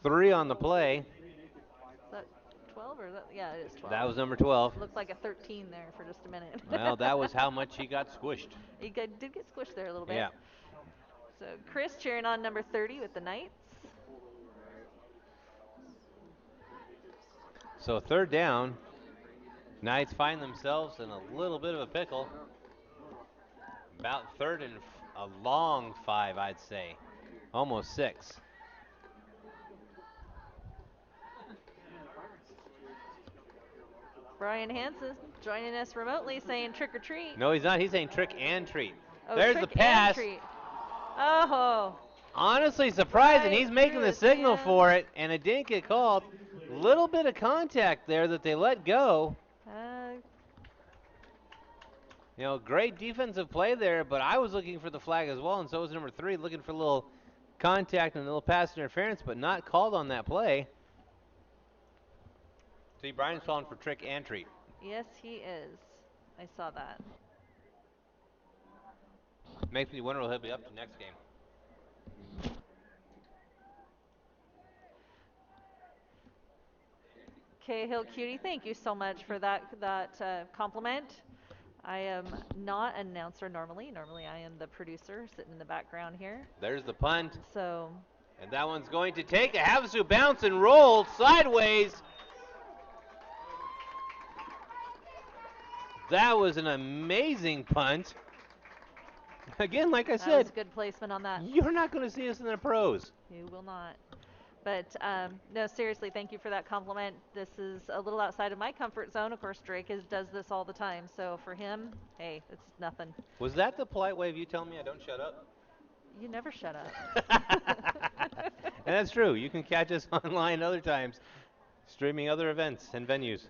3 on the play. Is that 12 or is that? Yeah, it is 12. That was number 12. Looked like a 13 there for just a minute. Well, that was how much he got squished. He did get squished there a little bit. Yeah. So Chris cheering on number 30 with the Knights. So third down, Knights find themselves in a little bit of a pickle. About third and a long 5, I'd say. Almost 6. Brian Hansen joining us remotely saying trick or treat. No, he's not. He's saying trick and treat. Oh, there's the pass. Oh. Honestly surprising. Right He's making the signal for it, and it didn't get called. Little bit of contact there that they let go. Great defensive play there, but I was looking for the flag as well, and so was number 3, looking for a little contact and a little pass interference, but not called on that play. See, Brian's calling for trick and treat. Yes, he is. I saw that. Makes me wonder will he be up to next game. Cahill Cutie, thank you so much for that compliment. I am not an announcer normally. Normally, I am the producer sitting in the background here. There's the punt. So, And that one's going to take a Havasu bounce and roll sideways. That was an amazing punt. Again, like I that said, was good placement on that. you're not going to see us in the pros. You will not. But no, seriously, thank you for that compliment. This is a little outside of my comfort zone. Of course, Drake does this all the time. So for him, hey, it's nothing. Was that the polite way of you telling me I don't shut up? You never shut up. And that's true. You can catch us online other times, streaming other events and venues.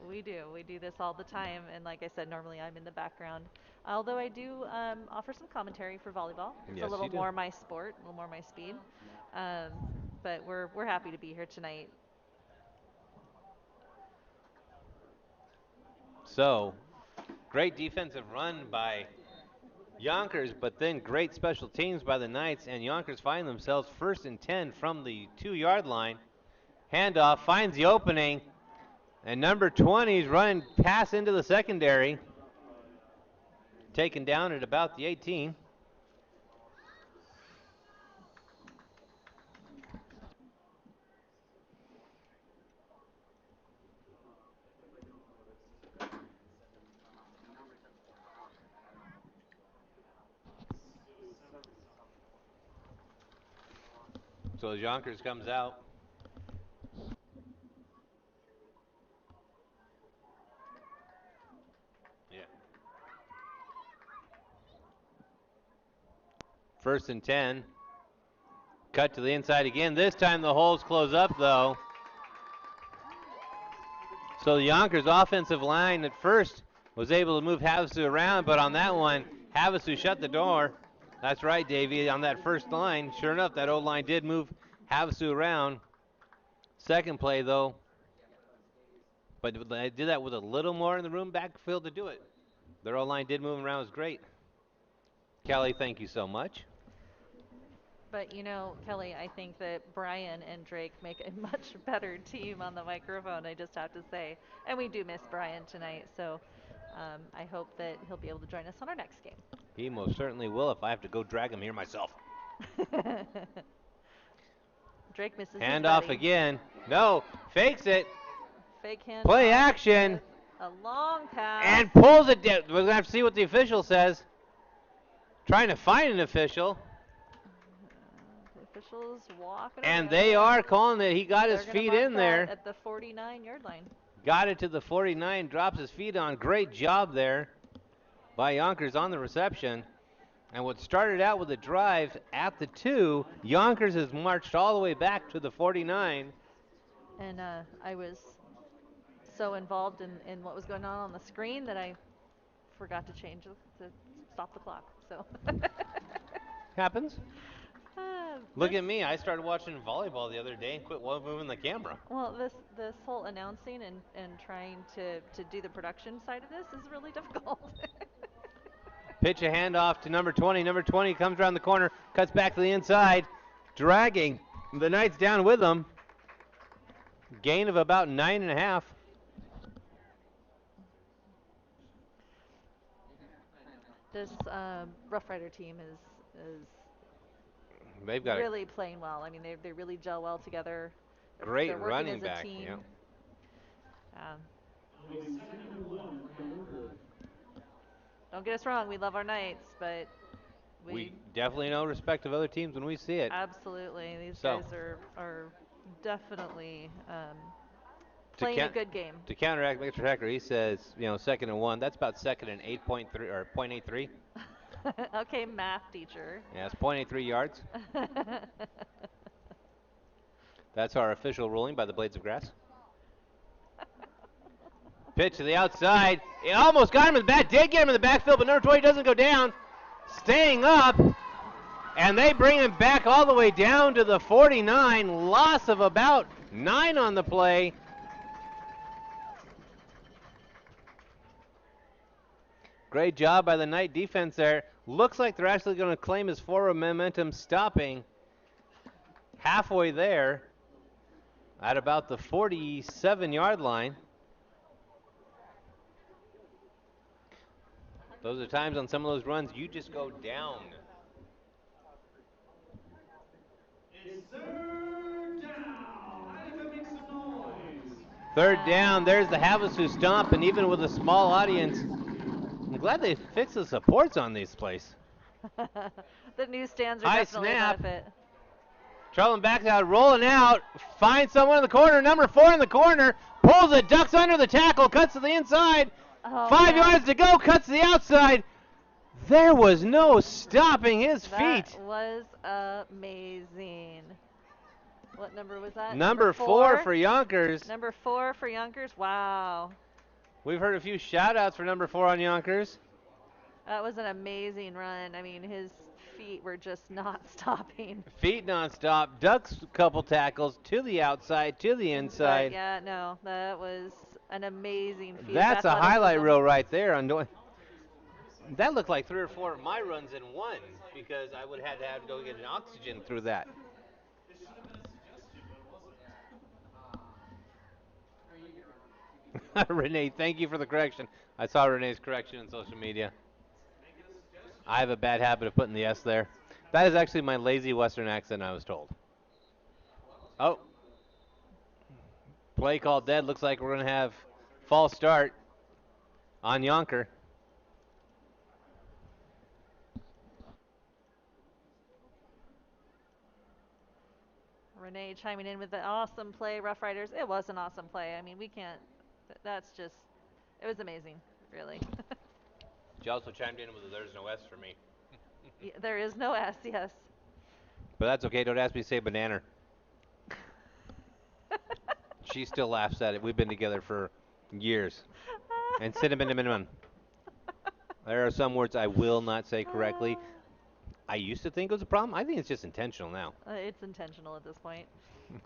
We do. We do this all the time. And like I said, normally I'm in the background. Although I do offer some commentary for volleyball. It's Yes, a little you do. more my sport, a little more my speed. But we're happy to be here tonight. So, great defensive run by Yonkers, but then great special teams by the Knights, and Yonkers find themselves 1st and 10 from the 2-yard line. Handoff finds the opening, and number 20 is running pass into the secondary. Taken down at about the 18. So as Yonkers comes out. Yeah. 1st and 10. Cut to the inside again. This time the holes close up though. So the Yonkers offensive line at first was able to move Havasu around, but on that one, Havasu shut the door. That's right, Davey, on that first line. Sure enough, that old line did move Havasu around. Second play, though, but they did that with a little more in the room backfield to do it. Their old line did move around. It was great. Kelly, thank you so much. But you know, Kelly, I think that Brian and Drake make a much better team on the microphone, I just have to say. And we do miss Brian tonight, so I hope that he'll be able to join us on our next game. He most certainly will if I have to go drag him here myself. Drake misses Hand his off buddy. again. No, fakes it. Fake hand. Play action. A long pass. And pulls it down. We're going to have to see what the official says. Trying to find an official. The officials walking And around. they are calling that he got his They're gonna feet mark in that there. at the 49-yard line. Got it to the 49, drops his feet on. Great job there by Yonkers on the reception. And what started out with a drive at the 2, Yonkers has marched all the way back to the 49. And I was so involved in what was going on the screen that I forgot to change to stop the clock. So Happens. Look this- at me. I started watching volleyball the other day and quit moving the camera. Well, this whole announcing and trying to do the production side of this is really difficult. Pitch a handoff to number 20. Number 20 comes around the corner, cuts back to the inside, dragging the Knights down with them. Gain of about 9.5. This Rough Rider team is They've got really playing well. I mean, they really gel well together. a great They're working running as a back. team. Yeah. Don't get us wrong, we love our Knights, but We definitely know respect of other teams when we see it. absolutely, these So- guys are definitely playing a good game. To counteract Mr. Hecker, he says, 2nd and 1. That's about 2nd and 8.3 or 0.83. Okay, math teacher. Yeah, it's 0.83 yards. That's our official ruling by the Blades of Grass. Pitch to the outside. It almost got him in the back. Did get him in the backfield, but number 20 doesn't go down. Staying up. And they bring him back all the way down to the 49. Loss of about 9 on the play. Great job by the Knight defense there. Looks like they're actually going to claim his forward momentum, stopping halfway there. at about the 47-yard line. Those are times on some of those runs you just go down. It's third down. IFM makes some noise. Third down, there's the Havasu stomp, and even with a small audience, I'm glad they fixed the supports on these plays. The newsstands are High definitely snap. a benefit. Traveling back out, rolling out, finds someone in the corner, number 4 in the corner, pulls it, ducks under the tackle, cuts to the inside, Oh, 5 man. yards to go, cuts to the outside. There was no stopping his feet. That was amazing. What number was that? Number 4 for Yonkers. Number 4 for Yonkers. Wow. We've heard a few shout-outs for number 4 on Yonkers. That was an amazing run. I mean, his feet were just not stopping. Feet nonstop, ducks a couple tackles to the outside, to the inside. But yeah, no, that was an amazing feat. That's a highlight athleticism. reel right there. That looked like 3 or 4 of my runs in one because I would have had to go get an oxygen through that. Renee, thank you for the correction. I saw Renee's correction on social media. I have a bad habit of putting the S there. That is actually my lazy Western accent, I was told. Oh. Play call dead. Looks like we're going to have false start on Youngker. Renee chiming in with the awesome play, Rough Riders. It was an awesome play. I mean, we can't, that's just, it was amazing, really. She also chimed in with a "there's no S" for me. Yeah, there is no S, yes. But that's okay. Don't ask me to say banana. She still laughs at it. We've been together for years. And cinnamon. There are some words I will not say correctly. I used to think it was a problem. I think it's just intentional now. It's intentional at this point.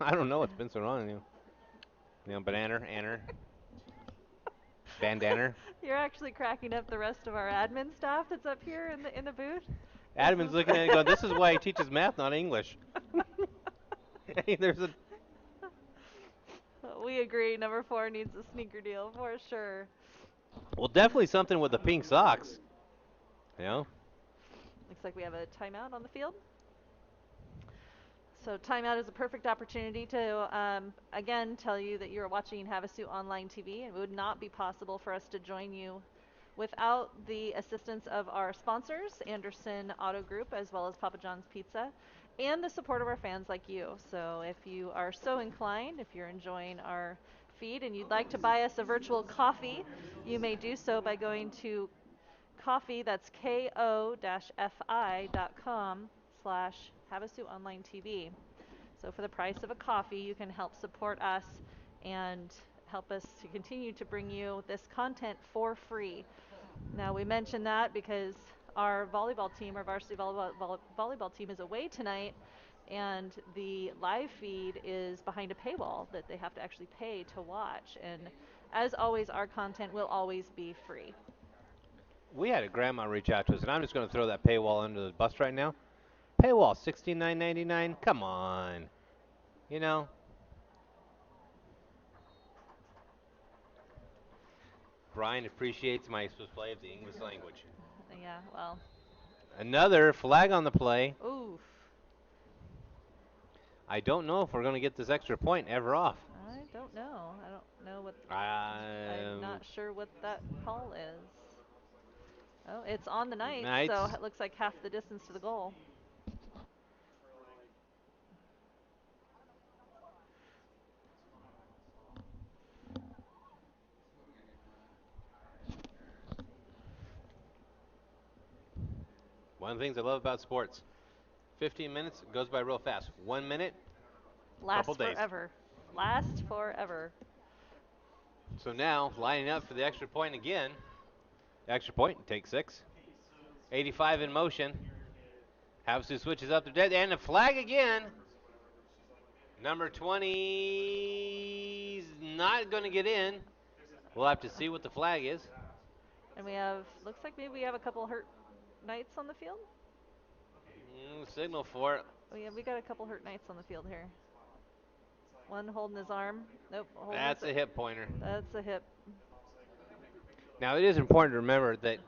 I don't know. It's been so long. You know, banana, anner, bandana. You're actually cracking up the rest of our admin staff that's up here in the booth. Adam's looking at it going, this is why he teaches math, not English. Hey, there's a... We agree. Number 4 needs a sneaker deal for sure. Well, definitely something with the pink socks. You know? Looks like we have a timeout on the field. So timeout is a perfect opportunity to, again, tell you that you're watching Havasu Online TV. It would not be possible for us to join you without the assistance of our sponsors, Anderson Auto Group, as well as Papa John's Pizza, and the support of our fans like you. So if you are so inclined, if you're enjoying our feed and you'd like to buy us a virtual coffee, you may do so by going to coffee, that's ko-fi.com/Havasu Online TV. So for the price of a coffee, you can help support us and help us to continue to bring you this content for free. Now, we mentioned that because our volleyball team, our varsity volleyball team is away tonight, and the live feed is behind a paywall that they have to actually pay to watch. And as always, our content will always be free. We had a grandma reach out to us, and I'm just going to throw that paywall under the bus right now. Paywall, $69.99. Come on. You know? Brian appreciates my display of the English language. Yeah, well. Another flag on the play. Oof. I don't know if we're going to get this extra point ever off. I don't know. I don't know what. I'm not sure what that call is. Oh, it's on the Knights, so it looks like half the distance to the goal. One of the things I love about sports, 15 minutes goes by real fast. 1 minute, lasts couple days. Forever. Last forever. So now, lining up for the extra point again. Extra point, take 6. 85 in motion. Havasu switches up to dead, and a flag again. Number 20's not going to get in. We'll have to see what the flag is. And we have, looks like maybe we have a couple hurt Knights on the field. Signal for it. Oh yeah, we got a couple hurt Knights on the field here. One holding his arm. Nope. Holding That's his, a hip pointer. That's a hip. Now, it is important to remember that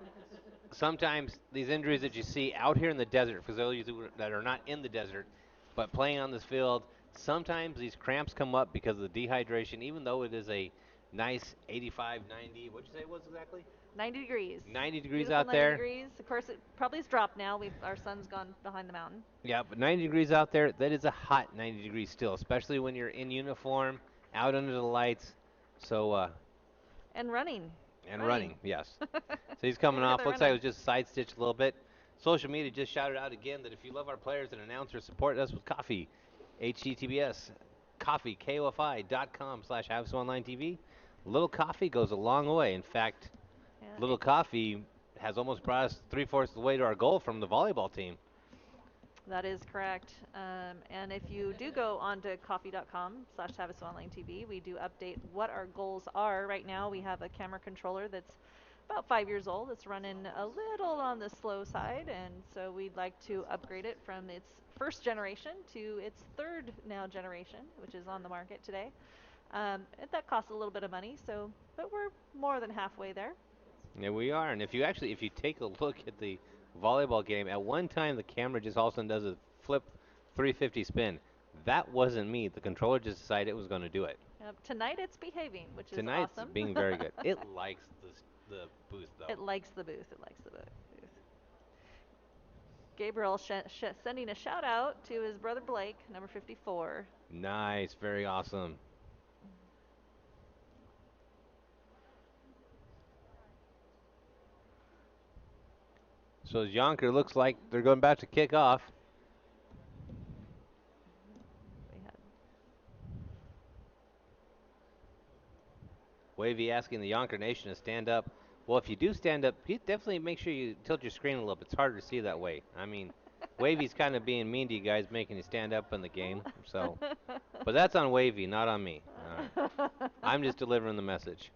sometimes these injuries that you see out here in the desert, for those that are not in the desert, but playing on this field, sometimes these cramps come up because of the dehydration, even though it is a nice 85, 90, what'd you say it was exactly? 90 degrees. 90 degrees Beautiful out 90 there. degrees. Of course, it probably has dropped now. Our sun's gone behind the mountain. Yeah, but 90 degrees out there, that is a hot 90 degrees still, especially when you're in uniform, out under the lights. So, And running. and running, yes. So he's Can't coming forget off. the Looks like it running. was just side stitched a little bit. Social media just shouted out again that if you love our players and announcers, support us with coffee. HTTPS, coffee, KOFI.com/Havasu Online TV. Little coffee goes a long way. In fact, Yeah, little coffee has almost brought us 3/4 of the way to our goal from the volleyball team. that is correct. And if you do go onto coffee.com/Havasu Online TV, we do update what our goals are. Right now, we have a camera controller that's about 5 years old. It's running a little on the slow side, and so we'd like to upgrade it from its first generation to its third now generation, which is on the market today. That costs a little bit of money, but we're more than halfway there. Yeah, we are. And if you take a look at the volleyball game, at one time the camera just all of a sudden does a flip 350 spin. That wasn't me. The controller just decided it was going to do it. Tonight it's behaving, which is Tonight's awesome. being very good. It likes the booth though. It likes the booth. It likes the booth. Gabriel sending a shout out to his brother Blake, number 54. Nice, very awesome. So Youngker looks like they're going back to kick off. Wavy asking the Youngker Nation to stand up. Well, if you do stand up, definitely make sure you tilt your screen a little bit. It's harder to see that way. I mean, Wavy's kind of being mean to you guys, making you stand up in the game. So, but that's on Wavy, not on me. All right. I'm just delivering the message.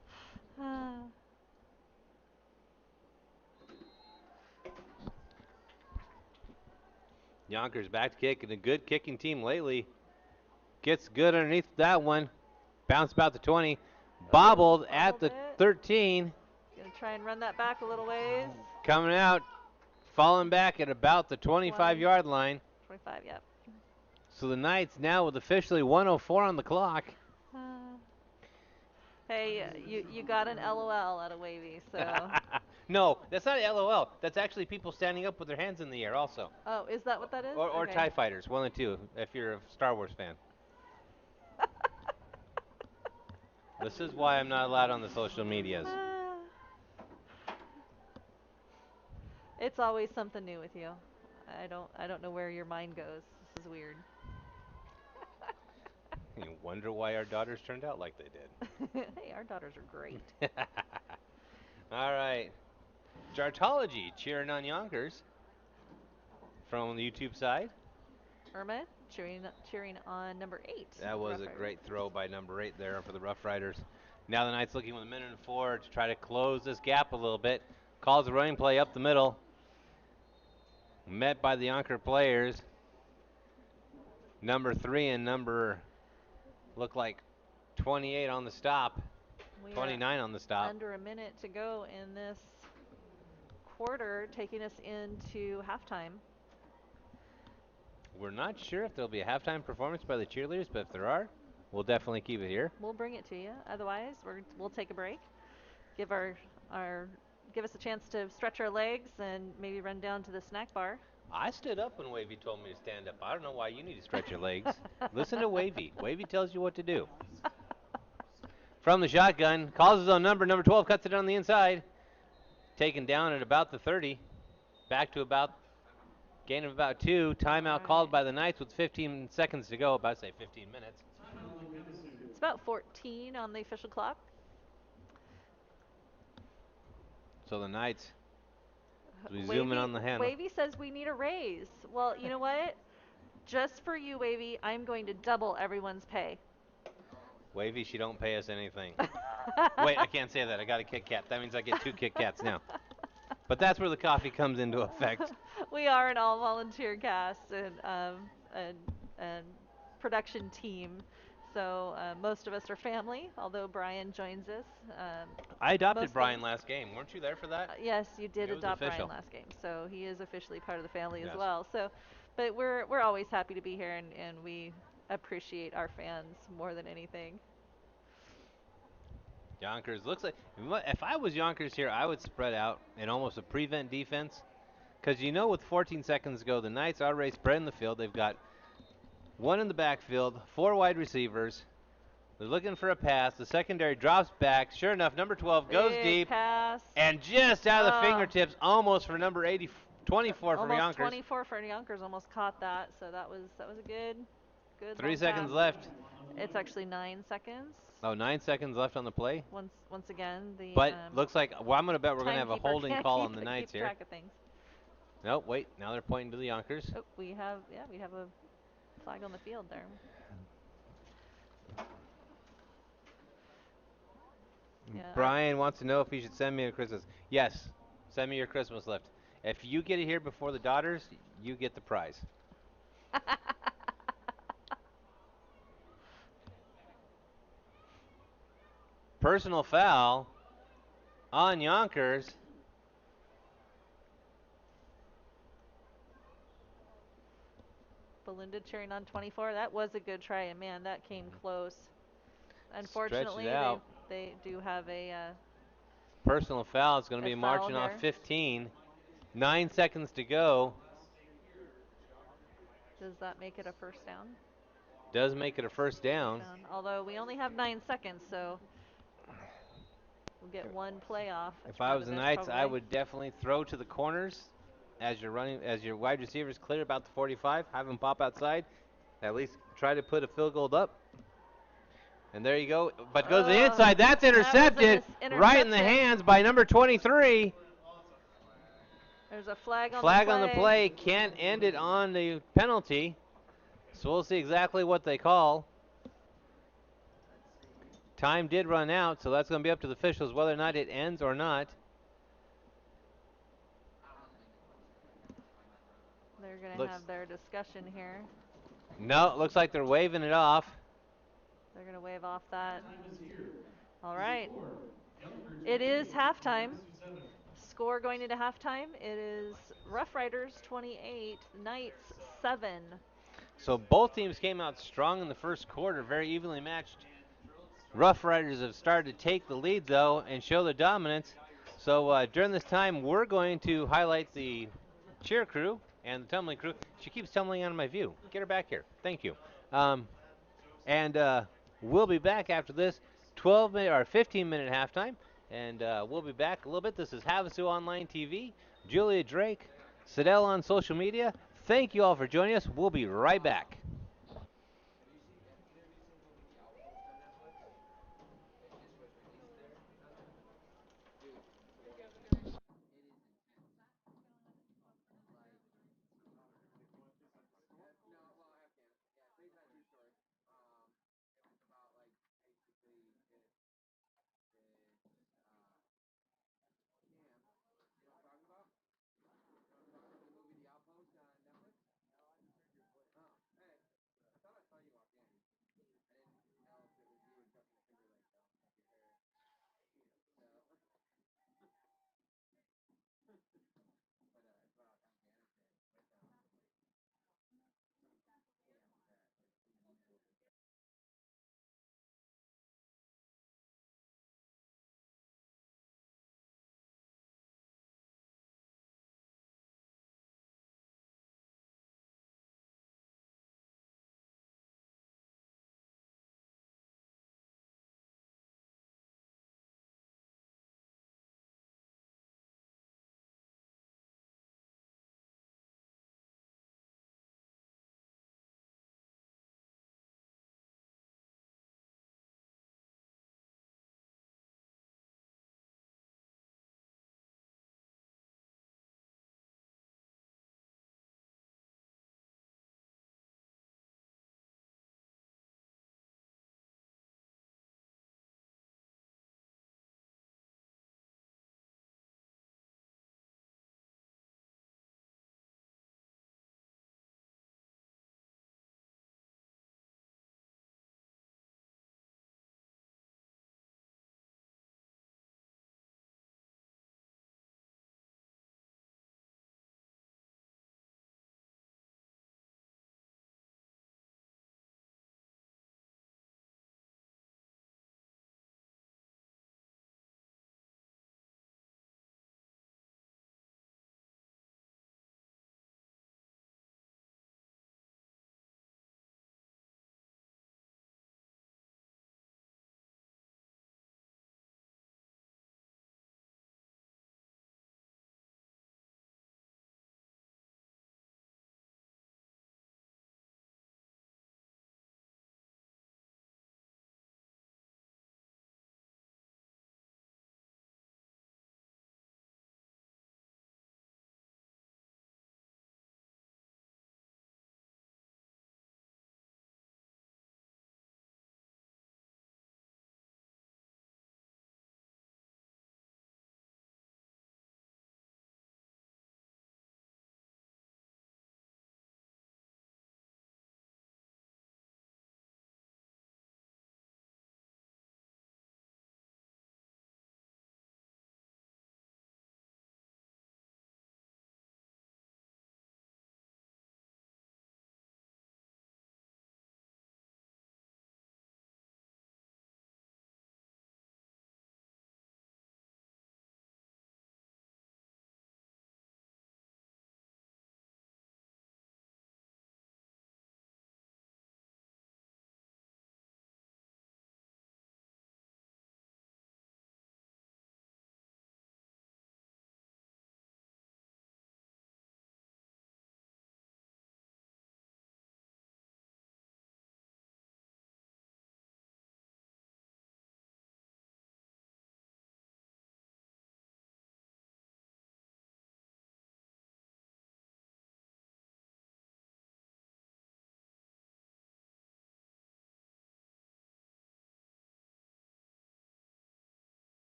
Younker's back to kick, and a good kicking team lately. Gets good underneath that one. Bounce about the 20. Bobbled at the 13. Gonna try and run that back a little ways. Coming out, falling back at about the 25-yard line. 25, yep. So the Knights now with officially 1:04 on the clock. Hey, you got an LOL out of Wavy, so. No, that's not LOL. That's actually people standing up with their hands in the air also. Oh, is that what that is? Or okay. TIE fighters, one and two, if you're a Star Wars fan. This is why I'm not allowed on the social medias. It's always something new with you. I don't know where your mind goes. This is weird. You wonder why our daughters turned out like they did. Hey, our daughters are great. All right. Jartology cheering on Yonkers from the YouTube side. Irma cheering on number 8. That was a great throw by number 8 there for the Rough Riders. Now the Knights looking with a minute and 4 to try to close this gap a little bit. Calls the running play up the middle. Met by the Younker players. Number 3 and number, look like 28 on the stop. 29 on the stop. Under a minute to go in this quarter, taking us into halftime. We're not sure if there'll be a halftime performance by the cheerleaders, but if there are, we'll definitely keep it here. We'll bring it to you. Otherwise, we'll take a break. Give give us a chance to stretch our legs and maybe run down to the snack bar. I stood up when Wavy told me to stand up. I don't know why you need to stretch your legs. Listen to Wavy. Wavy tells you what to do. From the shotgun, calls his own number. Number 12 cuts it on the inside. Taken down at about the 30. Back to about, gain of about 2. Timeout called by the Knights with 15 seconds to go. About to say 15 minutes. It's about 14 on the official clock. So the Knights, as we zoom in on the handle. Wavy says we need a raise. Well, you know what? Just for you, Wavy, I'm going to double everyone's pay. Wavy, she don't pay us anything. Wait, I can't say that. I got a Kit Kat. That means I get 2 Kit Kats now. But that's where the coffee comes into effect. We are an all-volunteer cast and production team, So most of us are family, although Brian joins us. I adopted Mostly. Brian last game. Weren't you there for that? Yes, you did It was adopt Brian official. last game, so he is officially part of the family as Yes. well. So, but we're always happy to be here, and we appreciate our fans more than anything. Yonkers looks like if I was Yonkers here, I would spread out in almost a prevent defense. Because you know, with 14 seconds to go, the Knights are already spreading the field. They've got one in the backfield, 4 wide receivers. They're looking for a pass. The secondary drops back. Sure enough, number 12 goes Big deep. pass. And just out of the Oh. fingertips, almost for number 24 for Almost Yonkers. 24 for Yonkers. Almost caught that. So that was a good. 3 long seconds pass. left. It's actually 9 seconds. Oh, 9 seconds left on the play. Once again, the But looks like, well, I'm going to bet we're going to have a timekeeper holding can't call keep on the keep Knights here. track of things. Nope, wait. Now they're pointing to the Yonkers. Oh, we have a flag on the field there. Yeah, Brian wants to know if he should send me a Christmas. Yes, send me your Christmas list. If you get it here before the daughters, you get the prize. Personal foul on Yonkers. Belinda cheering on 24. That was a good try, and man, that came close. Unfortunately, Stretch it out. they do have a Personal foul. It's going to a be foul marching off here. 15. 9 seconds to go. Does that make it a first down? Does make it a first down. Although we only have 9 seconds, so we'll get one play off. If I was the Knights, I would definitely throw to the corners as you're running, as your wide receivers clear about the 45. Have them pop outside. At least try to put a field goal up. And there you go. But goes to the inside. That's intercepted. Right in the hands by number 23. There's a flag on the play. Flag on the play. Can't end it on the penalty. So we'll see exactly what they call. Time did run out, so that's going to be up to the officials whether or not it ends or not. They're going to have their discussion here. No, it looks like they're waving it off. They're going to wave off that. All right. It is halftime. Score going into halftime, it is Rough Riders 28, Knights 7. So both teams came out strong in the first quarter, very evenly matched. Rough Riders have started to take the lead, though, and show their dominance. So during this time, we're going to highlight the cheer crew and the tumbling crew. She keeps tumbling out of my view. Get her back here. Thank you. And we'll be back after this 12-minute or 15-minute halftime, and we'll be back a little bit. This is Havasu Online TV. Julia Drake, Sidell on social media. Thank you all for joining us. We'll be right back.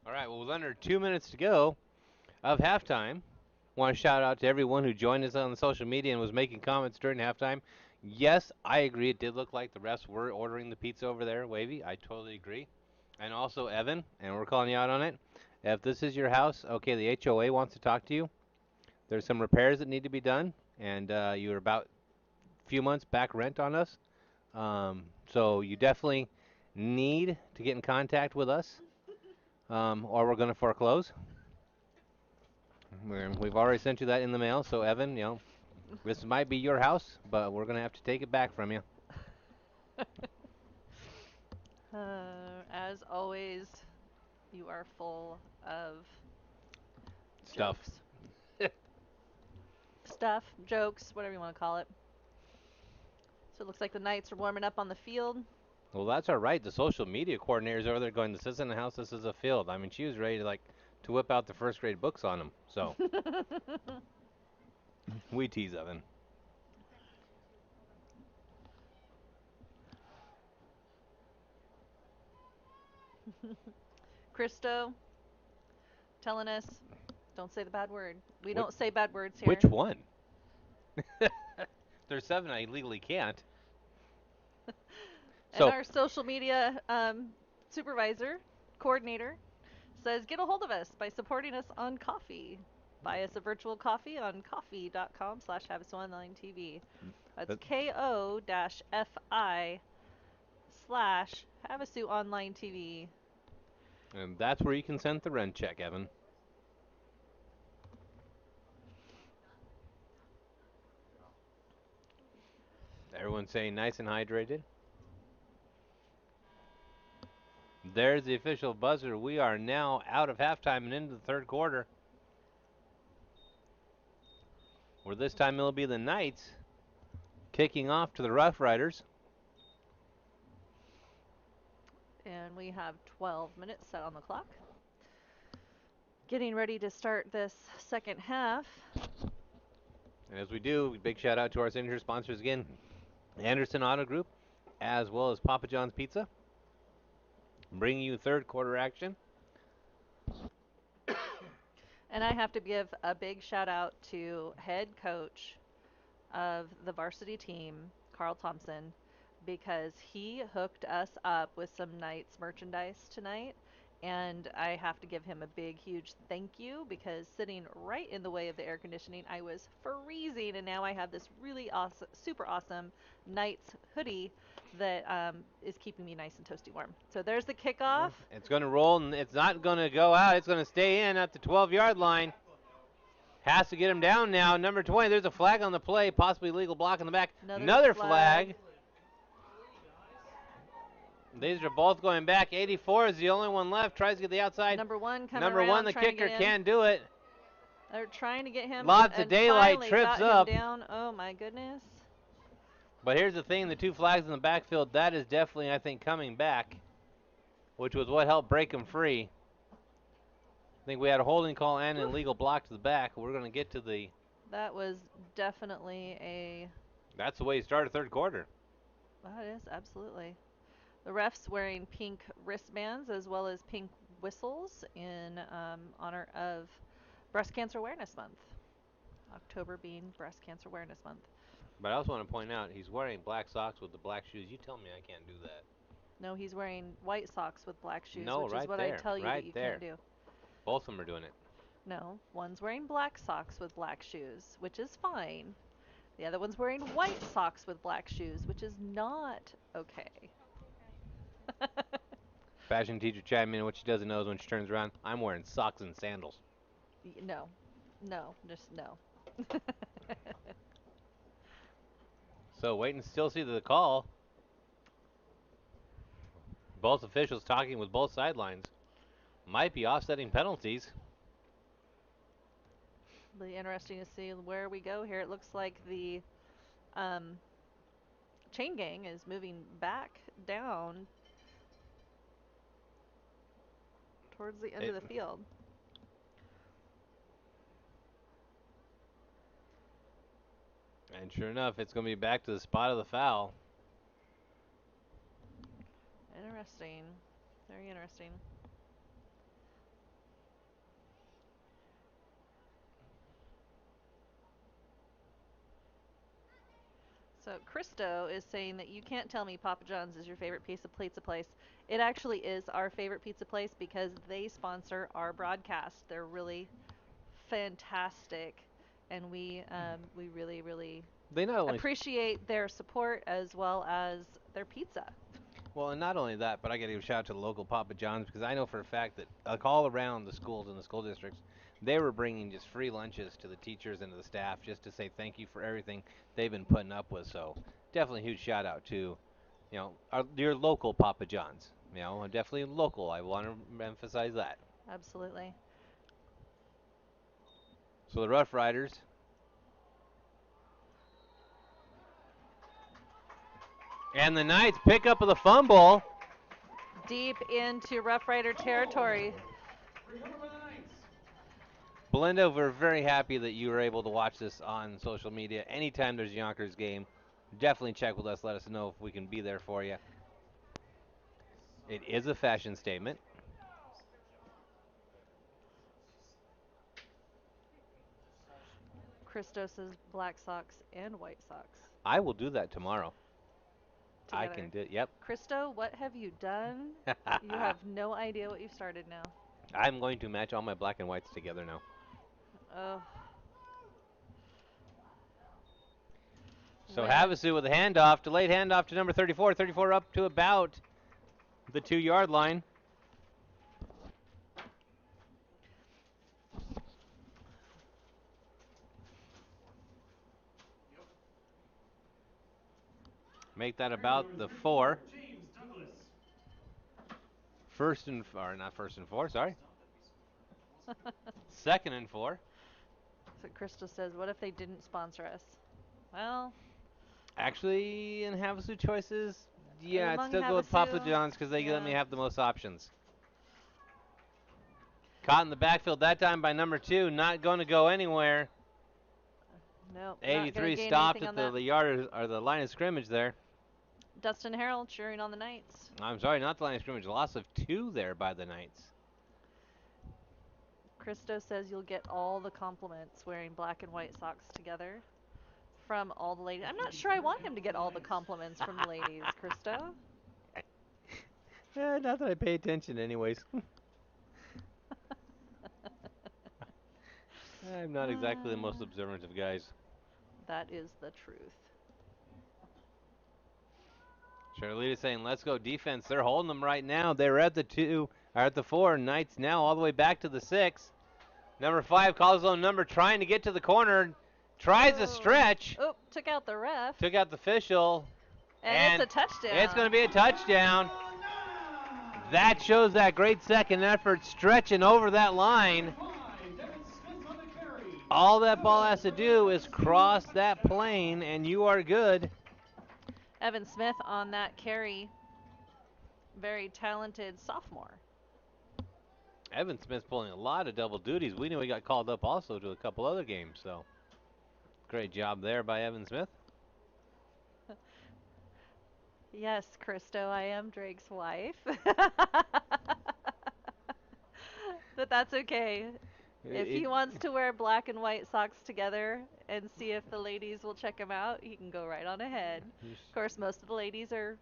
All right, well, with under 2 minutes to go of halftime, want to shout out to everyone who joined us on the social media and was making comments during halftime. Yes, I agree. It did look like the refs were ordering the pizza over there, Wavy. I totally agree. And also, Evan, and we're calling you out on it. If this is your house, okay, the HOA wants to talk to you. There's some repairs that need to be done, and you're about a few months back rent on us. So you definitely need to get in contact with us, or we're going to foreclose. We've already sent you that in the mail, so Evan, this might be your house, but we're going to have to take it back from you. As always, you are full of Stuff. jokes. Stuff, jokes, whatever you want to call it. So it looks like the Knights are warming up on the field. Well, that's all right. The social media coordinator's over there going, this isn't a house, this is a field. I mean, she was ready to whip out the first grade books on them. So we tease Evan. Christo telling us, don't say the bad word. We Which- don't say bad words here. Which one? There's 7 I legally can't. And So our social media supervisor, coordinator, says get a hold of us by supporting us on Coffee. Buy us a virtual coffee on coffee.com/HavaSuOnlineTV. That's That- ko-fi/HavaSuOnlineTV. and that's where you can send the rent check, Evan. Everyone's saying nice and hydrated. There's the official buzzer. We are now out of halftime and into the third quarter. Where this time it'll be the Knights kicking off to the Rough Riders. And we have 12 minutes set on the clock. Getting ready to start this second half. And as we do, big shout out to our signature sponsors again, Anderson Auto Group, as well as Papa John's Pizza, bringing you third quarter action. And I have to give a big shout out to head coach of the varsity team, Carl Thompson, because he hooked us up with some Knights merchandise tonight. And I have to give him a big, huge thank you because sitting right in the way of the air conditioning, I was freezing. And now I have this really awesome, super awesome Knights hoodie that is keeping me nice and toasty warm. So there's the kickoff. It's going to roll, and it's not going to go out. It's going to stay in at the 12-yard line. Has to get him down now. Number 20, there's a flag on the play, possibly legal block in the back. Another flag. These are both going back. 84 is the only one left. Tries to get the outside. Number one coming Number around, one, the trying to kicker get in. can't do it. They're trying to get him. Lots of and daylight, finally trips got up. him down. Oh my goodness. But here's the thing, the 2 flags in the backfield, that is definitely, I think, coming back, which was what helped break him free. I think we had a holding call and an illegal block to the back. We're going to get to the... That was definitely a... That's the way you start a third quarter. That is, absolutely. The refs wearing pink wristbands as well as pink whistles in honor of Breast Cancer Awareness Month. October being Breast Cancer Awareness Month. But I also want to point out, he's wearing black socks with the black shoes. You tell me I can't do that. No, he's wearing white socks with black shoes, No, which right is what there, I tell you right that you there. can't do. Both of them are doing it. No, one's wearing black socks with black shoes, which is fine. The other one's wearing white socks with black shoes, which is not okay. Fashion teacher chiming in. What she doesn't know is when she turns around, I'm wearing socks and sandals. No, just no. So wait and still see the call. Both officials talking with both sidelines. Might be offsetting penalties. Be interesting to see where we go here. It looks like the chain gang is moving back down towards the end of the field. And sure enough, it's going to be back to the spot of the foul. Interesting. Very interesting. So Christo is saying that you can't tell me Papa John's is your favorite pizza place. It actually is our favorite pizza place because they sponsor our broadcast. They're really fantastic, and we really They not only appreciate their support as well as their pizza. well, and not only that, but I got to give a shout out to the local Papa John's because I know for a fact that like all around the schools and the school districts, they were bringing just free lunches to the teachers and to the staff just to say thank you for everything they've been putting up with. So definitely a huge shout out to, your local Papa John's. Definitely local. I want to emphasize that. Absolutely. So the Rough Riders. And the Knights pick up the fumble. Deep into Rough Rider territory. Belinda, we're very happy that you were able to watch this on social media. Anytime there's a Yonkers game, definitely check with us. Let us know if we can be there for you. It is a fashion statement. Christo says black socks and white socks. I will do that tomorrow. Together. I can do it. Yep. Christo, what have you done? You have no idea what you've started now. I'm going to match all my black and whites together now. Oh. So Havasu with a handoff, delayed handoff to number 34. 34 up to about the 2-yard line. Make that about the 4. Not first and 4, sorry. 2nd and 4. So Crystal says, what if they didn't sponsor us? Well, actually, in Havasu choices, yeah, I'd among still go with Papa Havasu, John's because they let me yeah. have the most options. Caught in the backfield that time by number 2, not going to go anywhere. Nope. 83 stopped at the yard or the line of scrimmage there. Dustin Harrell cheering on the Knights. I'm sorry, not the line of scrimmage. Loss of 2 there by the Knights. Christo says you'll get all the compliments wearing black and white socks together from all the ladies. I'm not sure I want him to get all the compliments from the ladies, Christo. Not that I pay attention anyways. I'm not exactly the most observant of guys. That is the truth. Charlita saying, let's go defense. They're holding them right now. They're at the 2, or at the 4. Knights now all the way back to the 6. Number 5 calls his own number, trying to get to the corner. Tries a stretch. Oh, took out the ref. Took out the official. And it's a touchdown. It's going to be a touchdown. That shows that great second effort stretching over that line. All that ball has to do is cross that plane, and you are good. Evan Smith on that carry. Very talented sophomore. Evan Smith's pulling a lot of double duties. We knew he got called up also to a couple other games, so great job there by Evan Smith. Yes, Christo, I am Drake's wife. But that's okay. If he wants to wear black and white socks together and see if the ladies will check him out, he can go right on ahead. Of course, most of the ladies are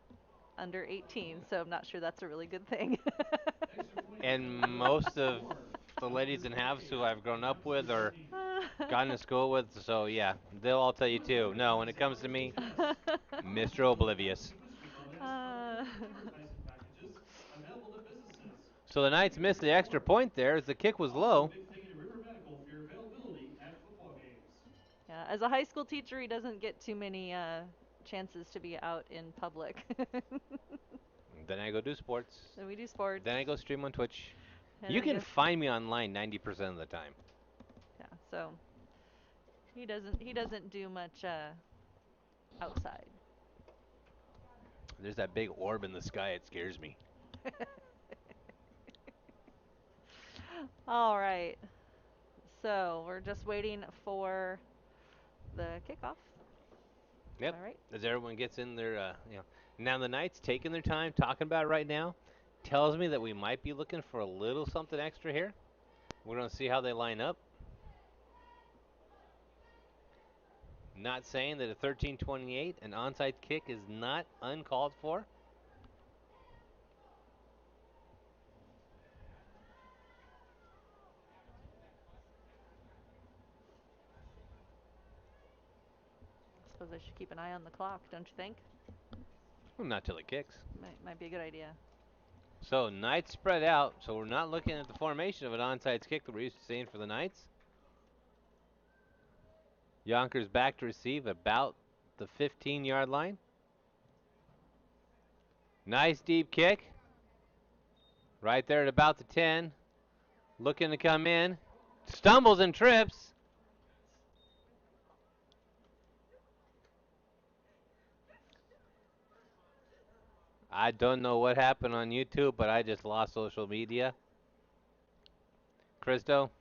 under 18, so I'm not sure that's a really good thing. And most of the ladies in Havasu I've grown up with or gone to school with, so yeah, they'll all tell you too. No, when it comes to me, Mr. Oblivious. So the Knights missed the extra point there as the kick was low. Yeah, as a high school teacher, he doesn't get too many chances to be out in public. Then I go do sports. Then we do sports. Then I go stream on Twitch. And You can find me online 90% of the time. Yeah, so he doesn't do much outside. There's that big orb in the sky. It scares me. All right. So we're just waiting for the kickoff. Yep. All right. As everyone gets in their, Now the Knights taking their time talking about it right now tells me that we might be looking for a little something extra here. We're going to see how they line up. Not saying that a 13:28, an onside kick, is not uncalled for. I suppose I should keep an eye on the clock, don't you think? Well, not till it kicks. Might be a good idea. So Knights spread out, so we're not looking at the formation of an onside kick that we're used to seeing for the Knights. Younker's back to receive about the 15-yard line. Nice deep kick. Right there at about the 10. Looking to come in. Stumbles and trips. I don't know what happened on YouTube, but I just lost social media. Christo,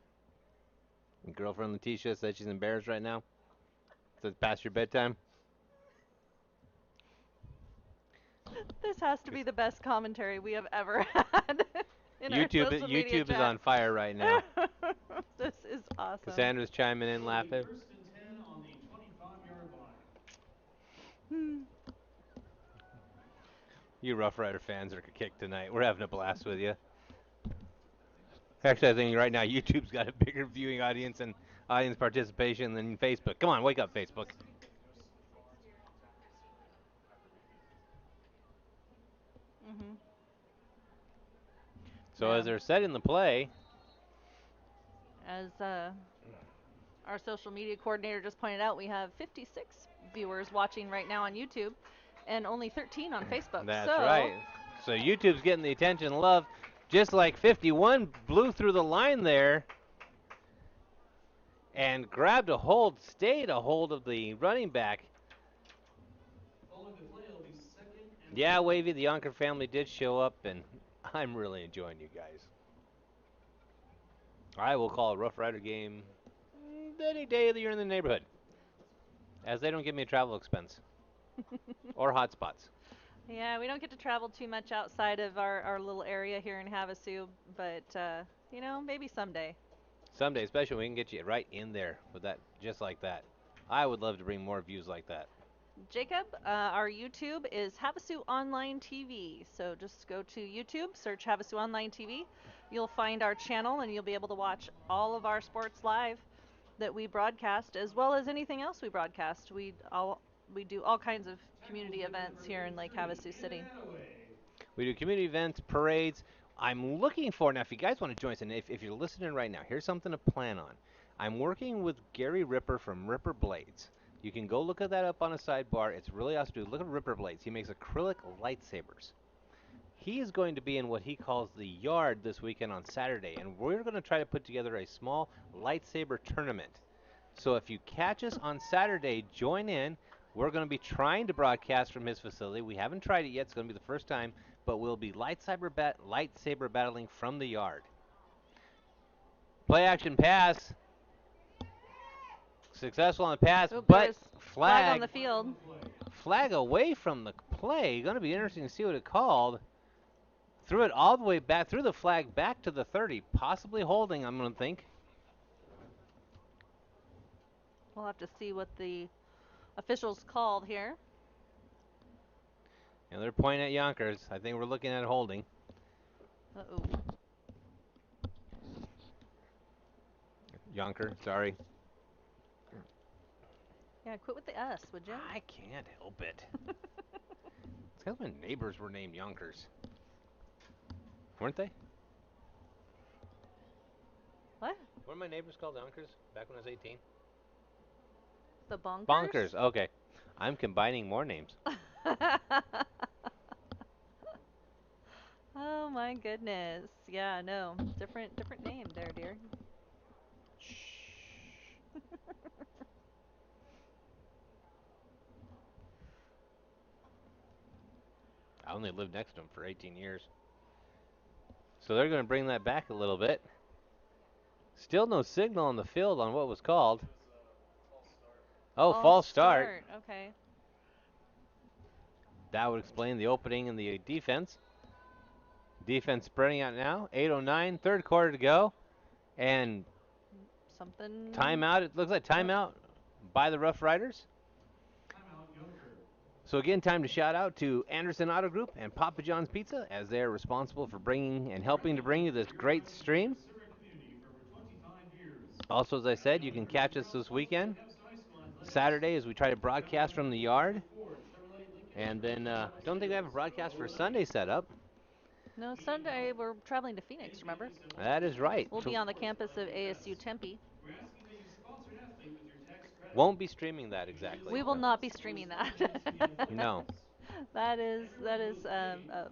your girlfriend Letitia said she's embarrassed right now. Says past your bedtime. This has to be the best commentary we have ever had in our social media YouTube is chat. on fire right now. This is awesome. Cassandra's chiming in, laughing. First and 10 on the 25-yard line. You Rough Rider fans are kicked tonight. We're having a blast with you. Actually, I think right now YouTube's got a bigger viewing audience and audience participation than Facebook. Come on, wake up, Facebook. So Yeah. as they're setting the play, As our social media coordinator just pointed out, we have 56 viewers watching right now on YouTube and only 13 on Facebook. that's so, right. So YouTube's getting the attention and love, just like 51 blew through the line there and grabbed a hold, stayed a hold of the running back. Yeah, Wavy, the Youngker family did show up, and I'm really enjoying you guys. I will call a Rough Rider game any day of the year in the neighborhood, as they don't give me a travel expense or hotspots. Yeah, we don't get to travel too much outside of our little area here in Havasu, but, you know, maybe someday. Someday, especially, we can get you right in there with that, just like that. I would love to bring more views like that. Jacob, our YouTube is Havasu Online TV. So just go to YouTube, search Havasu Online TV. You'll find our channel and you'll be able to watch all of our sports live that we broadcast, as well as anything else we broadcast. We do all kinds of community events here in Lake Havasu City. We do community events, parades. I'm looking for, now if you guys want to join us, and if you're listening right now, here's something to plan on. I'm working with Gary Ripper from Ripper Blades. You can go look at that up on a sidebar. It's really awesome to do. Look at Ripper Blades. He makes acrylic lightsabers. He is going to be in what he calls the yard this weekend on Saturday, and we're going to try to put together a small lightsaber tournament. So if you catch us on Saturday, join in. We're going to be trying to broadcast from his facility. We haven't tried it yet. It's going to be the first time, but we'll be lightsaber battling from the yard. Play action pass. Successful on the pass, but flag on the field. Flag away from the play. Going to be interesting to see what it called. Threw it all the way back, threw the flag back to the 30, possibly holding, I'm going to think. We'll have to see what the officials called here. And they're pointing at Yonkers. I think we're looking at holding. Uh-oh. Younker, sorry. Yeah, quit with the S, would you? I can't help it. It's because my neighbors were named Yonkers. Weren't they? What? Weren't my neighbors called Yonkers back when I was 18? The bonkers? Bonkers, okay. I'm combining more names. Oh my goodness. Yeah, no. Different name there, dear. Shh. I only lived next to them for 18 years. So they're going to bring that back a little bit. Still no signal on the field on what was called. Oh, false start. Okay. That would explain the opening in the defense. Defense spreading out now. 8:09, third quarter to go. And something. Timeout. It looks like timeout. by the Rough Riders. Timeout, Youngker. So again, time to shout out to Anderson Auto Group and Papa John's Pizza, as they are responsible for bringing and helping to bring you this great stream. Also, as I said, you can catch us this weekend, Saturday, as we try to broadcast from the yard. And then I don't think we have a broadcast for Sunday set up. No, Sunday we're traveling to Phoenix, remember? That is right. We'll be on the campus of ASU Tempe. Won't be streaming that exactly. We will not be streaming that. No. That is a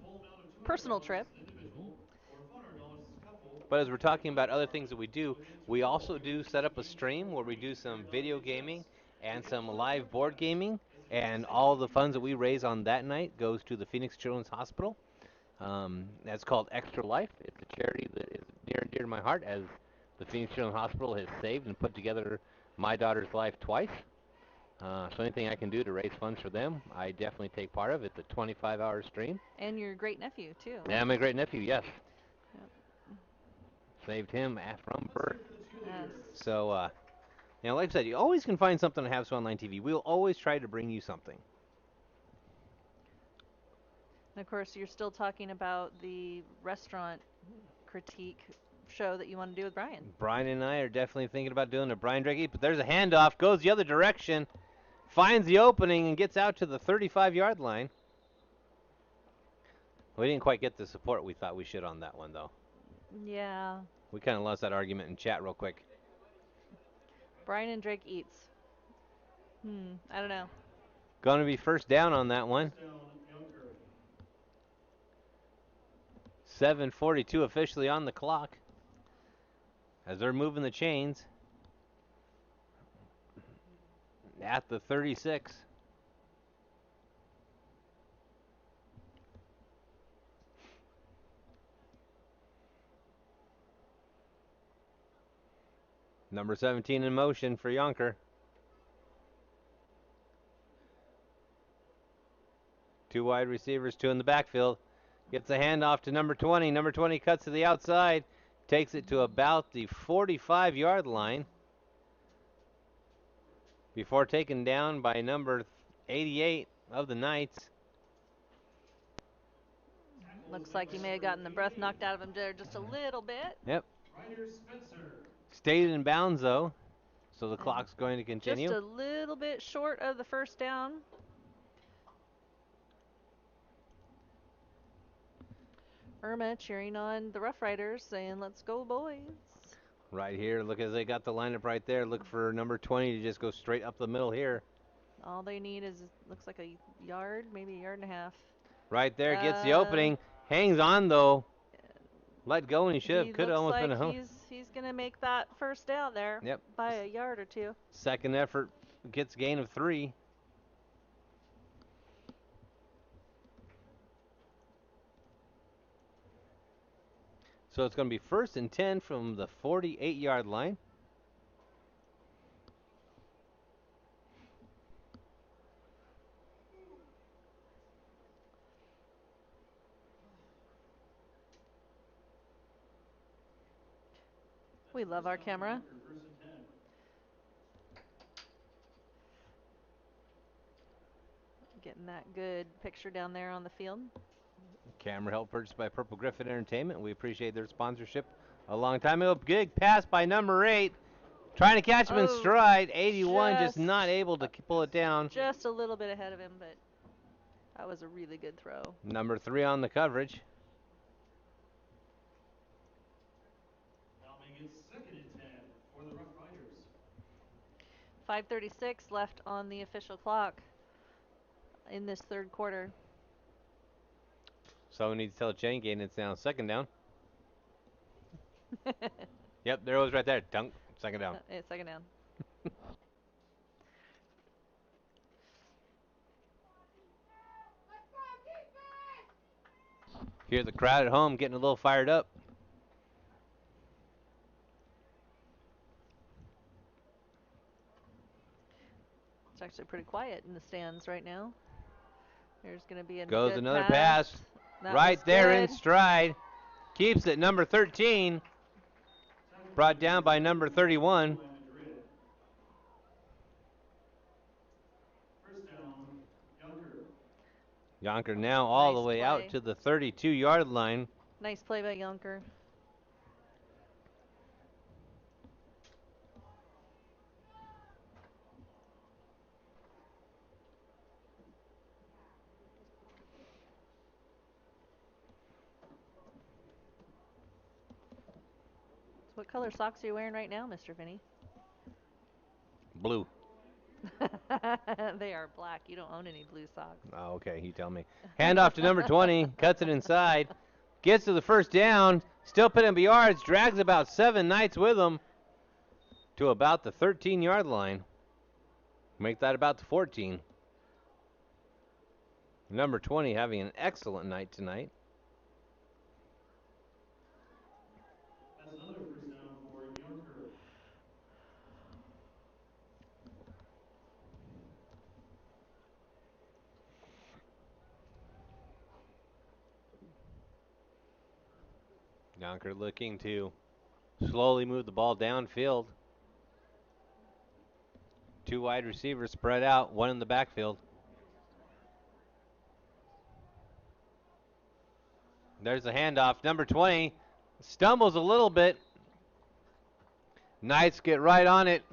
personal trip. But as we're talking about other things that we do, we also do set up a stream where we do some video gaming and some live board gaming, and all the funds that we raise on that night goes to the Phoenix Children's Hospital. That's called Extra Life. It's a charity that is near and dear to my heart, as the Phoenix Children's Hospital has saved and put together my daughter's life twice. So anything I can do to raise funds for them, I definitely take part of. It's a 25-hour stream. And your great nephew, too. Yeah, my great nephew, yes. Yep. Saved him from birth. Yes. So, like I said, you always can find something on Havasu Online TV. We'll always try to bring you something. And of course, you're still talking about the restaurant critique show that you want to do with Brian. Brian and I are definitely thinking about doing a Brian Drake Eat, but there's a handoff, goes the other direction, finds the opening, and gets out to the 35-yard line. We didn't quite get the support we thought we should on that one, though. Yeah. We kind of lost that argument in chat real quick. Brian and Drake Eats. I don't know. Going to be first down on that one. 7:42 officially on the clock as they're moving the chains at the 36. Number 17 in motion for Youngker. Two wide receivers, two in the backfield. Gets a handoff to number 20. Number 20 cuts to the outside. Takes it to about the 45-yard line. Before taken down by number 88 of the Knights. Looks like he may have gotten the breath knocked out of him there just a little bit. Yep. Stayed in bounds, though. So the clock's going to continue. Just a little bit short of the first down. Irma cheering on the Rough Riders, saying, "Let's go, boys." Right here, look as they got the lineup right there. Look for number 20 to just go straight up the middle here. All they need is, looks like a yard, maybe a yard and a half. Right there, gets the opening. Hangs on, though. Let go, and he should have. Could have almost been a home. He's going to make that first down there. Yep. By a yard or two. Second effort gets gain of 3. So it's going to be 1st and 10 from the 48-yard line. We love our camera. Getting that good picture down there on the field. Camera help purchased by Purple Griffin Entertainment. We appreciate their sponsorship a long time ago. Big pass by number 8. Trying to catch him in stride. 81 just not able to pull it down. Just a little bit ahead of him, but that was a really good throw. Number 3 on the coverage. Now make it 2nd and 10 for the Rough Riders. 5:36 left on the official clock in this third quarter. Someone needs to tell Jane Gain it's now 2nd down. Yep, there it was right there. Dunk, 2nd down. It's 2nd down. Hear the crowd at home getting a little fired up. It's actually pretty quiet in the stands right now. There's going to be Goes another pass. Right there in stride. Keeps it, number 13. Brought down by number 31. Youngker now all the Nice way out play. to the 32-yard line. Nice play by Youngker. So what color socks are you wearing right now, Mr. Vinny? Blue. They are black. You don't own any blue socks. Oh, okay, you tell me. Handoff to number 20. Cuts it inside. Gets to the first down. Still putting up yards. Drags about 7 Knights with him to about the 13-yard line. Make that about the 14. Number 20 having an excellent night tonight. That's another first down for Youngker. Youngker looking to slowly move the ball downfield. 2 wide receivers spread out, 1 in the backfield. There's the handoff. Number 20 stumbles a little bit. Knights get right on it.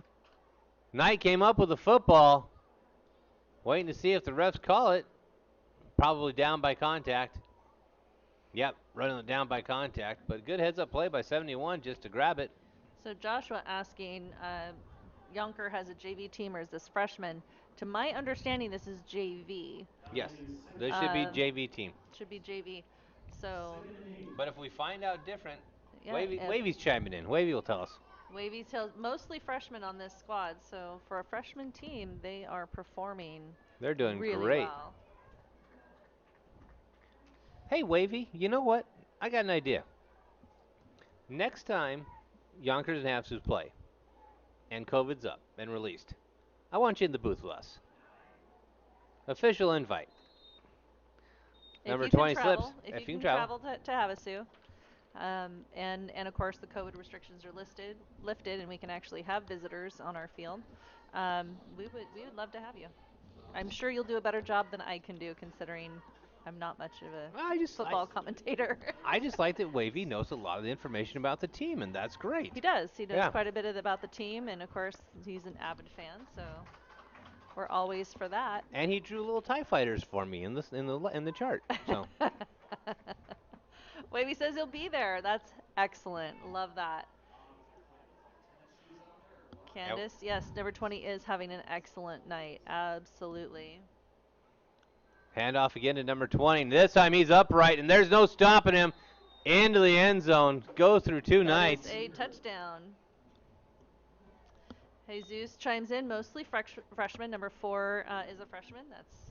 Knight came up with the football. Waiting to see if the refs call it. Probably down by contact. Yep, running it down by contact. But good heads-up play by 71 just to grab it. So Joshua asking, Youngker has a JV team or is this freshman? To my understanding, this is JV. Yes, this should be JV team. Should be JV. So, But if we find out different, yeah, Wavy's chiming in. Wavy will tell us. Wavy tells mostly freshmen on this squad. So for a freshman team, they are performing They're doing really great. well. Hey, Wavy, you know what? I got an idea. Next time Yonkers and Havasu play, and COVID's up and released, I want you in the booth with us. Official invite. Number 20 slips. If you can travel to Havasu. And of course the COVID restrictions are lifted, and we can actually have visitors on our field. We would love to have you. I'm sure you'll do a better job than I can do, considering I'm not much of a football commentator. I just like that Wavy knows a lot of the information about the team, and that's great. He does. He knows quite a bit about the team, and of course he's an avid fan, so we're always for that. And he drew little TIE fighters for me in the chart. So. Wavy says he'll be there. That's excellent. Love that. Candace, yes, number 20 is having an excellent night. Absolutely. Handoff again to number 20. This time he's upright, and there's no stopping him. Into the end zone. Go through 2 Knights. That is a touchdown. Jesus chimes in, mostly freshman. Number 4 is a freshman. That's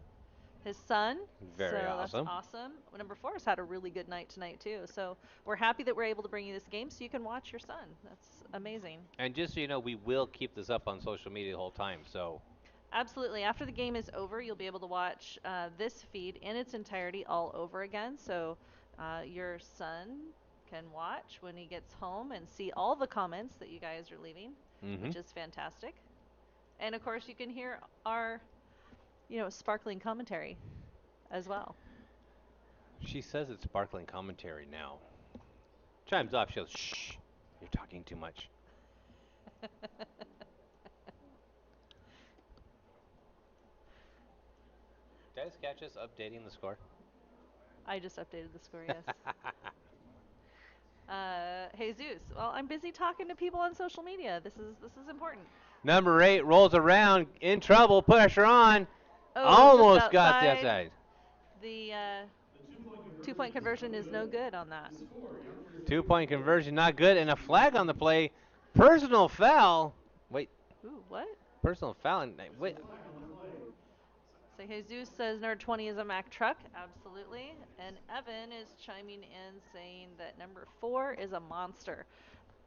his son. Very awesome. That's awesome. Number 4 has had a really good night tonight, too. So we're happy that we're able to bring you this game so you can watch your son. That's amazing. And just so you know, we will keep this up on social media the whole time. So. Absolutely. After the game is over, you'll be able to watch this feed in its entirety all over again. So your son can watch when he gets home and see all the comments that you guys are leaving, which is fantastic. And of course, you can hear our, sparkling commentary as well. She says it's sparkling commentary now. Chimes off. She goes, "Shh, you're talking too much." Did I just catch us updating the score? I just updated the score, yes. Jesus, well, I'm busy talking to people on social media. This is important. Number 8 rolls around, in trouble, pressure on. Oh, almost got the outside. The 2-point conversion is no good on that. 2-point conversion, not good, and a flag on the play. Personal foul. Wait. Ooh, what? Personal foul. Wait. So Jesus says number 20 is a Mack truck. Absolutely. And Evan is chiming in saying that number 4 is a monster.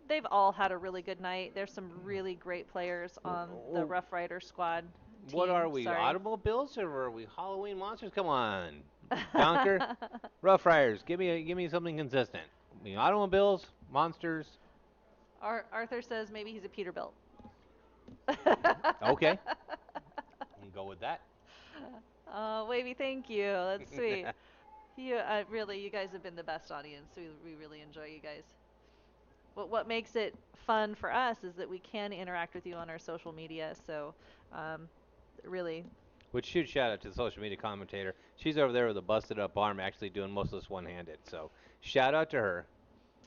They've all had a really good night. There's some really great players on the Rough Rider squad team. What are we, automobiles or are we Halloween monsters? Come on, Youngker. Rough Riders, give me something consistent. Automobiles, monsters. Arthur says maybe he's a Peterbilt. Okay. We'll go with that. Oh, Wavy, thank you. That's sweet. Really, you guys have been the best audience. We really enjoy you guys. What makes it fun for us is that we can interact with you on our social media. So, um, really, Which huge shout out to the social media commentator. She's over there with a busted up arm, actually doing most of this one handed. So shout out to her.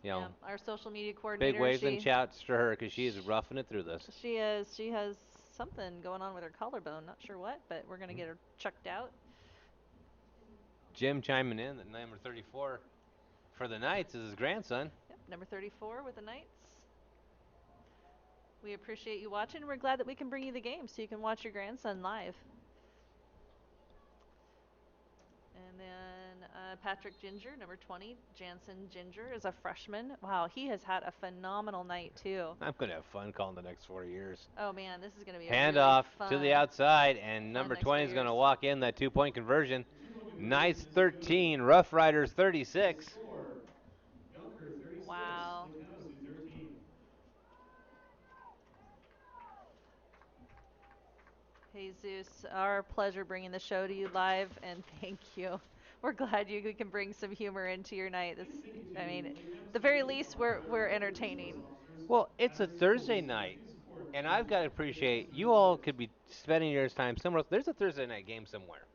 You yeah, know, our social media big coordinator. waves and shouts to her because she is roughing it through this. She has something going on with her collarbone. Not sure what, but we're gonna get her checked out. Jim chiming in that number 34 for the Knights is his grandson. Yep, number 34 with the Knights. We appreciate you watching. We're glad that we can bring you the game so you can watch your grandson live. And then Patrick Ginger, number 20. Jansen Ginger is a freshman. Wow, he has had a phenomenal night, too. I'm going to have fun calling the next 4 years. Oh, man, this is going to be a Hand really off fun, to the outside, and number next 20 4 is going to years. walk in that 2-point conversion. Knights 13, Rough Riders 36. Wow. Jesus, our pleasure bringing the show to you live, and thank you. We're glad you can bring some humor into your night. I mean, at the very least, we're entertaining. Well, it's a Thursday night, and I've got to appreciate you all could be spending your time somewhere else. There's a Thursday night game somewhere.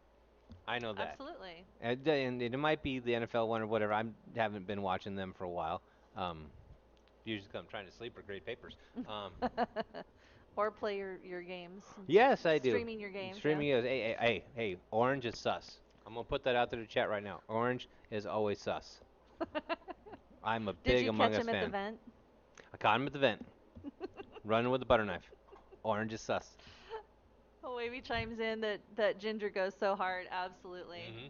I know that. Absolutely. And it might be the NFL one or whatever. I haven't been watching them for a while. Usually I'm trying to sleep or grade papers. Or play your games. Yes, I do. Streaming your games. Streaming yeah. is, hey, Orange is sus. I'm going to put that out there to chat right now. Orange is always sus. I'm a Did big you Among catch Us him at fan. the vent? I caught him at the vent, running with a butter knife. Orange is sus. Oh, Wavy chimes in that Ginger goes so hard. Absolutely. Mm-hmm.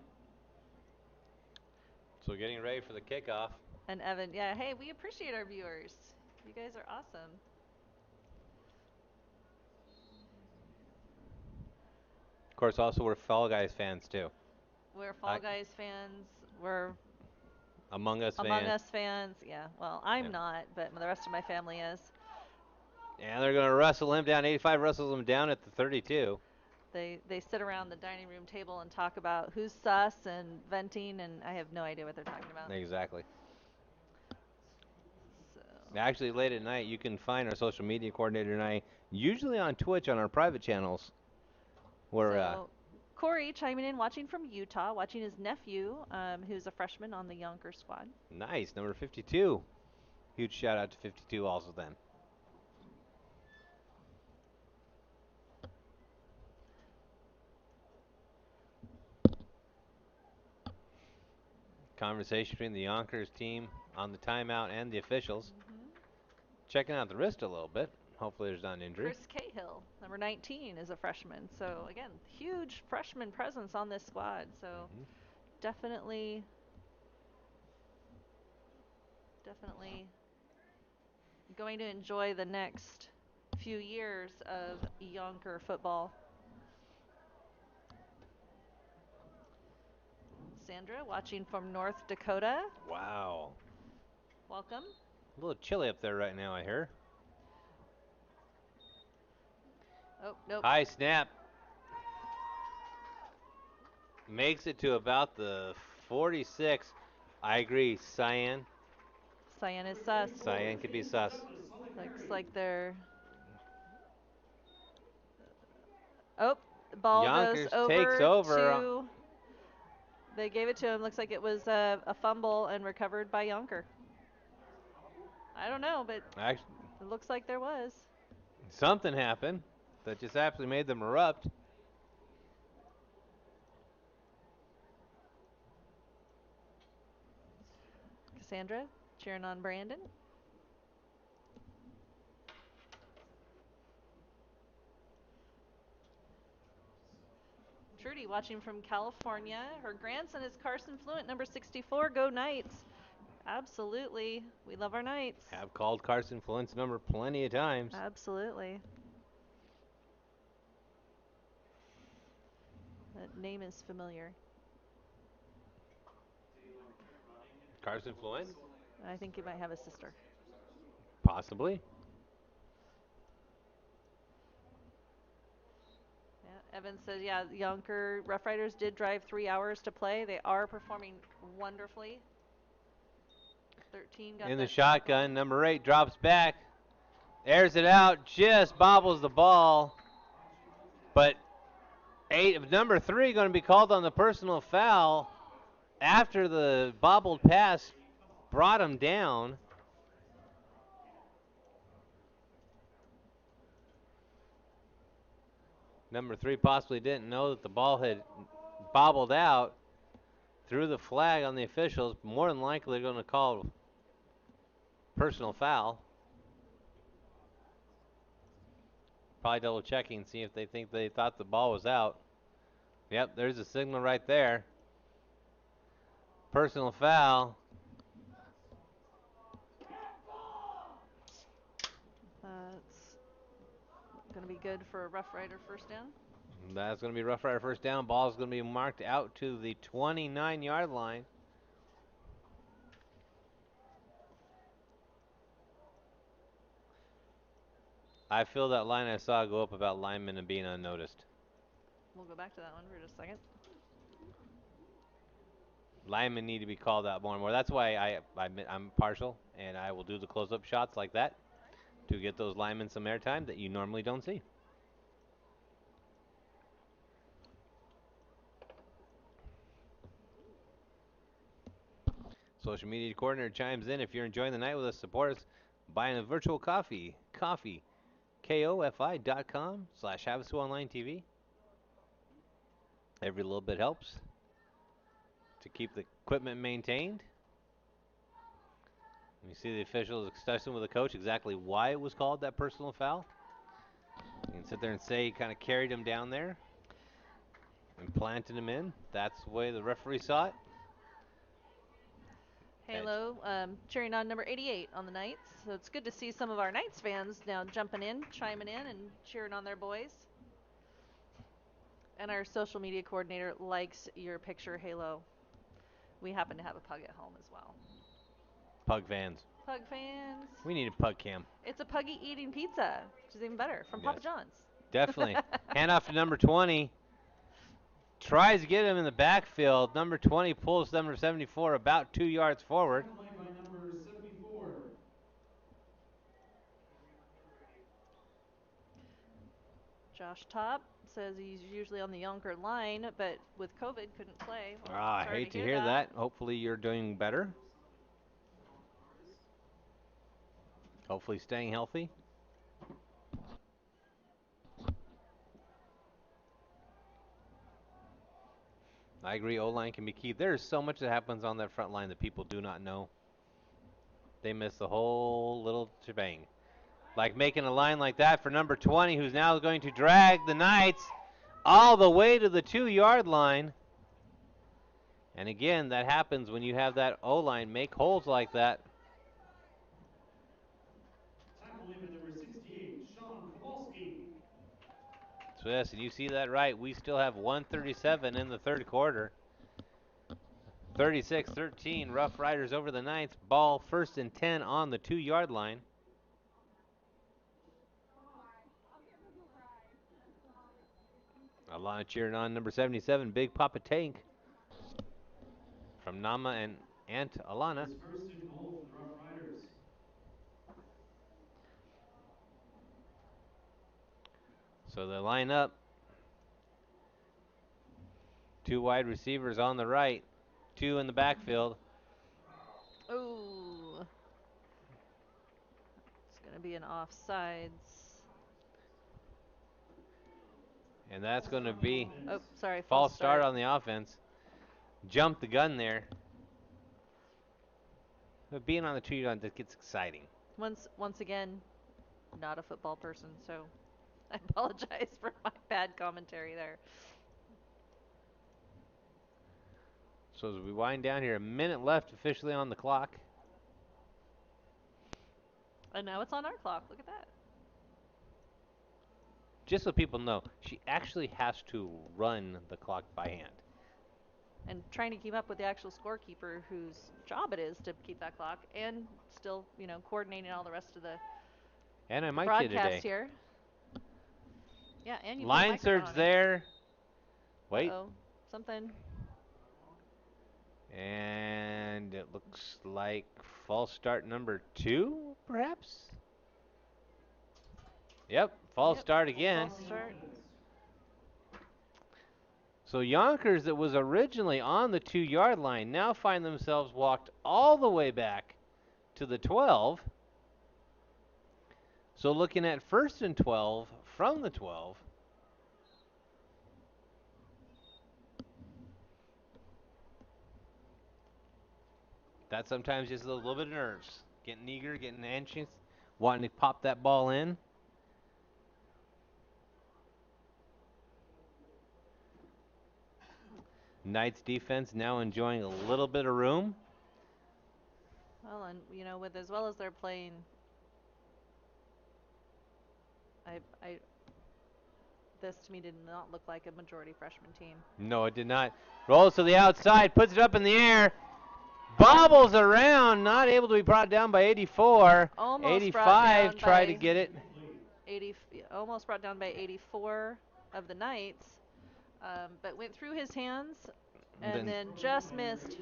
So getting ready for the kickoff. And Evan, yeah, hey, we appreciate our viewers. You guys are awesome. Of course, also we're Fall Guys fans too. We're Fall Guys fans. We're Among Us Among fans. Us fans. Yeah, well, I'm Yeah. not, but the rest of my family is. And they're going to wrestle him down. 85 wrestles him down at the 32. They sit around the dining room table and talk about who's sus and venting, and I have no idea what they're talking about. Exactly. So. Actually, late at night, you can find our social media coordinator and I, usually on Twitch on our private channels. Where, Corey chiming in, watching from Utah, watching his nephew, who's a freshman on the Youngker squad. Nice, number 52. Huge shout out to 52 also then. Conversation between the Yonkers team on the timeout and the officials. Checking out the wrist a little bit. Hopefully there's not an injury. Chris Cahill, number 19, is a freshman. So, again, huge freshman presence on this squad. So, definitely going to enjoy the next few years of Youngker football. Sandra, watching from North Dakota. Wow. Welcome. A little chilly up there right now, I hear. Oh, nope. High snap. Makes it to about the 46. I agree. Cyan. Cyan is sus. Cyan could be sus. Looks like they're... Oh, the ball Yonkers goes takes over. to... They gave it to him. Looks like it was a fumble and recovered by Youngker. I don't know, but Actually, it looks like there was. something happened that just absolutely made them erupt. Cassandra cheering on Brandon. Trudy watching from California. Her grandson is Carson Fluent, number 64. Go Knights. Absolutely. We love our Knights. Have called Carson Fluent's number plenty of times. Absolutely. That name is familiar. Carson Fluent? I think he might have a sister. Possibly. Yeah. Evan says, yeah, Youngker Rough Riders did drive 3 hours to play. They are performing wonderfully. 13 got In the that shotgun, tackle. number 8 drops back, airs it out, just bobbles the ball. But number 3 going to be called on the personal foul after the bobbled pass brought him down. Number 3 possibly didn't know that the ball had bobbled out, threw the flag on the officials. More than likely they're going to call personal foul. Probably double checking, see if they thought the ball was out. Yep, there's a signal right there. Personal foul. That's going to be good for a Rough Rider first down. That's going to be Rough Rider first down. Ball's going to be marked out to the 29-yard line. I feel that line I saw go up about linemen and being unnoticed. We'll go back to that one for just a second. Linemen need to be called out more and more. That's why I'm partial, and I will do the close-up shots like that to get those linemen some airtime that you normally don't see. Social media coordinator chimes in. If you're enjoying the night with us, support us buying a virtual coffee. Kofi, kofi.com/Havasu Online TV. Every little bit helps to keep the equipment maintained. You see the officials discussing with the coach exactly why it was called that personal foul. You can sit there and say he kind of carried him down there and planted him in. That's the way the referee saw it. Halo cheering on number 88 on the Knights. So it's good to see some of our Knights fans now jumping in, chiming in, and cheering on their boys. And our social media coordinator likes your picture, Halo. We happen to have a pug at home as well. Pug fans. Pug fans. We need a pug cam. It's a puggy eating pizza, which is even better, from Papa John's. Definitely. Hand off to number 20. Tries to get him in the backfield. Number 20 pulls number 74 about 2 yards forward. Josh Top says he's usually on the Youngker line, but with COVID couldn't play. Well, I hate to hear that. Hopefully you're doing better. Hopefully staying healthy. I agree, O-line can be key. There's so much that happens on that front line that people do not know. They miss the whole little shebang. Like making a line like that for number 20, who's now going to drag the Knights all the way to the 2-yard line. And again, that happens when you have that O-line make holes like that. So yes, and you see that right. We still have 1:37 in the third quarter. 36-13, Rough Riders over the Knights. Ball 1st and 10 on the 2-yard line. Alana cheering on number 77, Big Papa Tank. From Nama and Aunt Alana. So they line up. 2 wide receivers on the right, 2 in the backfield. Ooh. It's going to be an offsides. And that's going to be false start on the offense. Jump the gun there. But being on the 2-yard line, that gets exciting. Once again, not a football person, so I apologize for my bad commentary there. So as we wind down here, a minute left officially on the clock. And now it's on our clock. Look at that. Just so people know, she actually has to run the clock by hand. And trying to keep up with the actual scorekeeper whose job it is to keep that clock and still, coordinating all the rest of the and I might broadcast here. Yeah, and you put a Line microphone surge on it. there. Wait. Uh-oh, something. And it looks like false start number 2, perhaps? Yep, false start again. False start. So Yonkers, that was originally on the 2-yard line, now find themselves walked all the way back to the 12. So looking at 1st and 12 from the 12. That sometimes just a little bit of nerves. Getting eager, getting anxious, wanting to pop that ball in. Knights defense now enjoying a little bit of room. Well, and with as well as they're playing, this to me did not look like a majority freshman team. No, it did not. Rolls to the outside, puts it up in the air, bobbles around, not able to be brought down by 84. Almost 85 tried to get it. Almost brought down by 84 of the Knights, but went through his hands and then just missed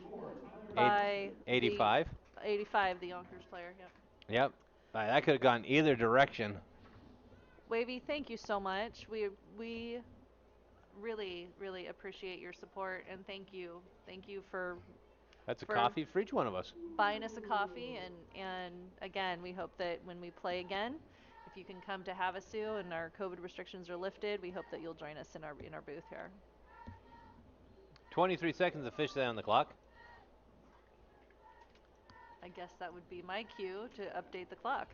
by 85. 85, the Yonkers player. Yep. Yep. That could have gone either direction. Wavy, thank you so much. We really, really appreciate your support, and thank you for That's a coffee for each one of us. buying us a coffee, and again, we hope that when we play again, if you can come to Havasu and our COVID restrictions are lifted, we hope that you'll join us in our booth here. 23 seconds officially on the clock. I guess that would be my cue to update the clock.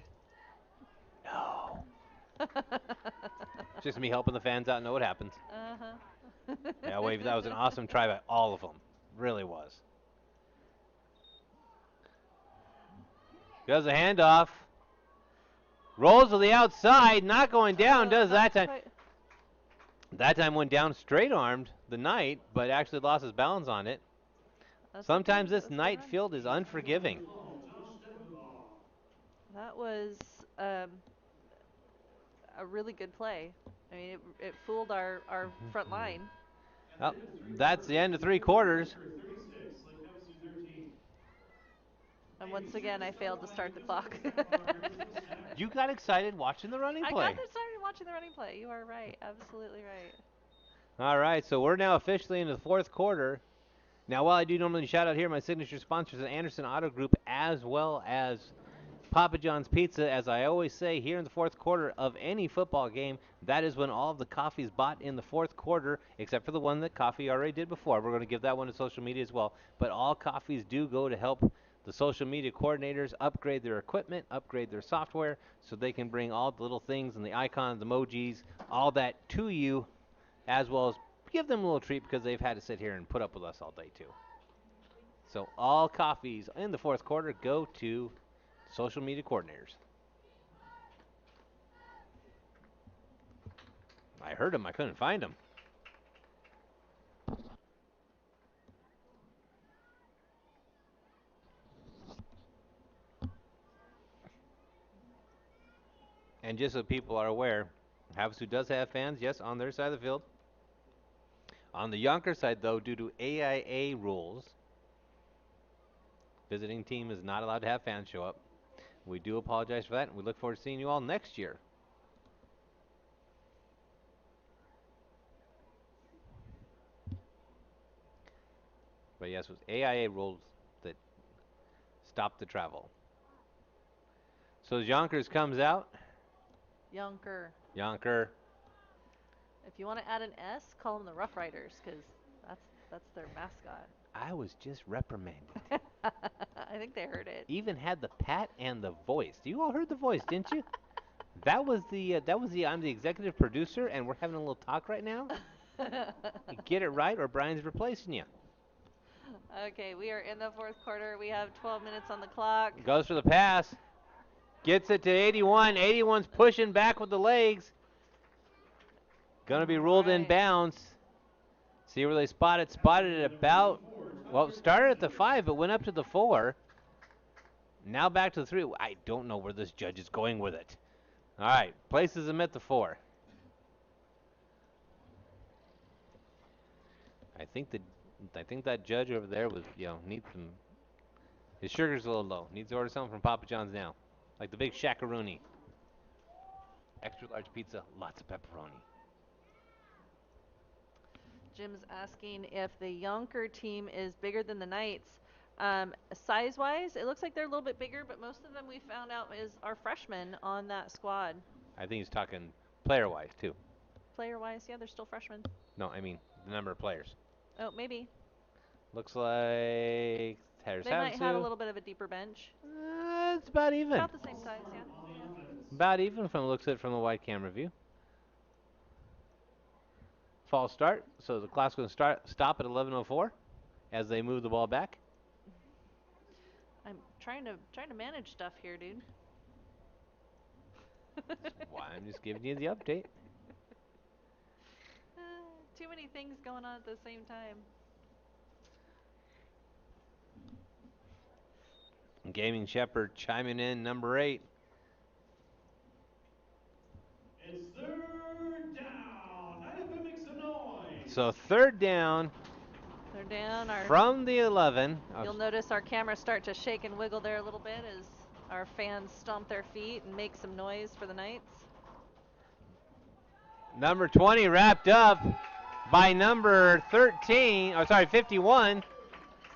No. Just me helping the fans out know what happens. Uh-huh. Yeah, Wavy, that was an awesome try by all of them. Really was. Does a handoff. Rolls to the outside, not going down, does that time. That time went down straight armed, the Knight, but actually lost his balance on it. Sometimes this Knight field is unforgiving. That was a really good play. I mean, it fooled our front line. Well, that's the end of 3 quarters. And once again, I failed to start the clock. You got excited watching the running play. I got excited watching the running play. You are right. Absolutely right. All right, so we're now officially into the 4th quarter. Now, while I do normally shout out here my signature sponsors at Anderson Auto Group as well as Papa John's Pizza, as I always say, here in the 4th quarter of any football game, that is when all of the coffee is bought in the 4th quarter, except for the one that Coffee already did before. We're going to give that one to social media as well. But all coffees do go to help the social media coordinators upgrade their equipment, upgrade their software, so they can bring all the little things and the icons, emojis, all that to you, as well as give them a little treat because they've had to sit here and put up with us all day too. So all coffees in the 4th quarter go to social media coordinators. I heard him. I couldn't find him. And just so people are aware, Havasu does have fans, yes, on their side of the field. On the Youngker side, though, due to AIA rules, visiting team is not allowed to have fans show up. We do apologize for that, and we look forward to seeing you all next year. But yes, it was AIA rules that stopped the travel. So as Yonkers comes out. Youngker. If you want to add an S, call them the Rough Riders, because that's their mascot. I was just reprimanded. I think they heard it. Even had the pat and the voice. You all heard the voice, didn't you? That was the I'm the executive producer, and we're having a little talk right now. You get it right, or Brian's replacing you. Okay, we are in the 4th quarter. We have 12 minutes on the clock. Goes for the pass. Gets it to 81. 81's pushing back with the legs. Gonna be ruled in bounds. See where they spotted. Spotted it about, well, it started at the 5, but went up to the 4. Now back to the 3. I don't know where this judge is going with it. All right, places him at the 4. I think that judge over there was, needs some. His sugar's a little low. Needs to order something from Papa John's now, like the big shakaroni. Extra large pizza, lots of pepperoni. Jim's asking if the Youngker team is bigger than the Knights. Size-wise, it looks like they're a little bit bigger, but most of them we found out are freshmen on that squad. I think he's talking player-wise too. Player-wise, yeah, they're still freshmen. No, I mean the number of players. Oh, maybe. Looks like there's They might have a little bit of a deeper bench. It's about even. About the same size, yeah. About even from looks at it from the wide camera view. False start, so the clock's going to stop at 11:04 as they move the ball back. I'm trying to manage stuff here, dude. That's why I'm just giving you the update. Too many things going on at the same time. Gaming Shepherd chiming in, number 8. It's third down. IFM makes some noise. So third down. They're down. From the 11. You'll notice our cameras start to shake and wiggle there a little bit as our fans stomp their feet and make some noise for the Knights. Number 20 wrapped up by number 51.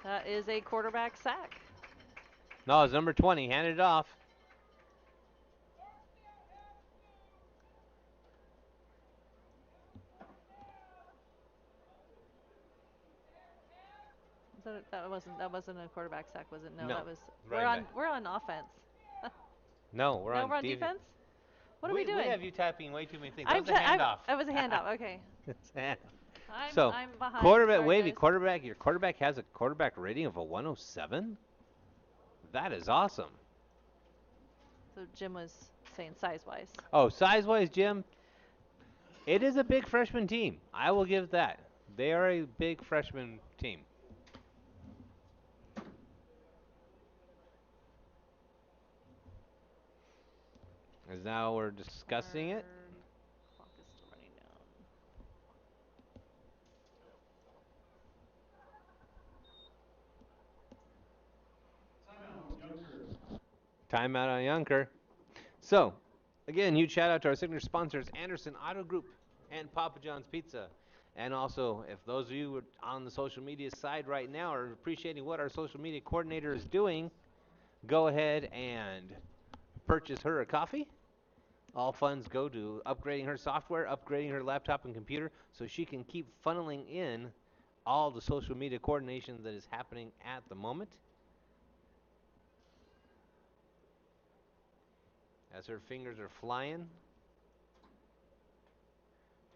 That is a quarterback sack. No, it's number 20. Handed it off. That wasn't a quarterback sack, was it? No, No, that was. right We're on offense. No, we're on defense. What are we doing? We have you typing way too many things. That was a handoff. It was a handoff. Okay. So, I'm behind. quarterback, Sorry, wavy guys. quarterback. Your quarterback has a quarterback rating of a 107. That is awesome. So Jim was saying size-wise. Oh, size-wise, Jim, it is a big freshman team. I will give that. They are a big freshman team. As now we're discussing it. Clock is still running down. Timeout on Youngker. So, again, huge shout out to our signature sponsors, Anderson Auto Group and Papa John's Pizza. And also, if those of you on the social media side right now are appreciating what our social media coordinator is doing, go ahead and purchase her a coffee. All funds go to upgrading her software, upgrading her laptop and computer, so she can keep funneling in all the social media coordination that is happening at the moment. As her fingers are flying.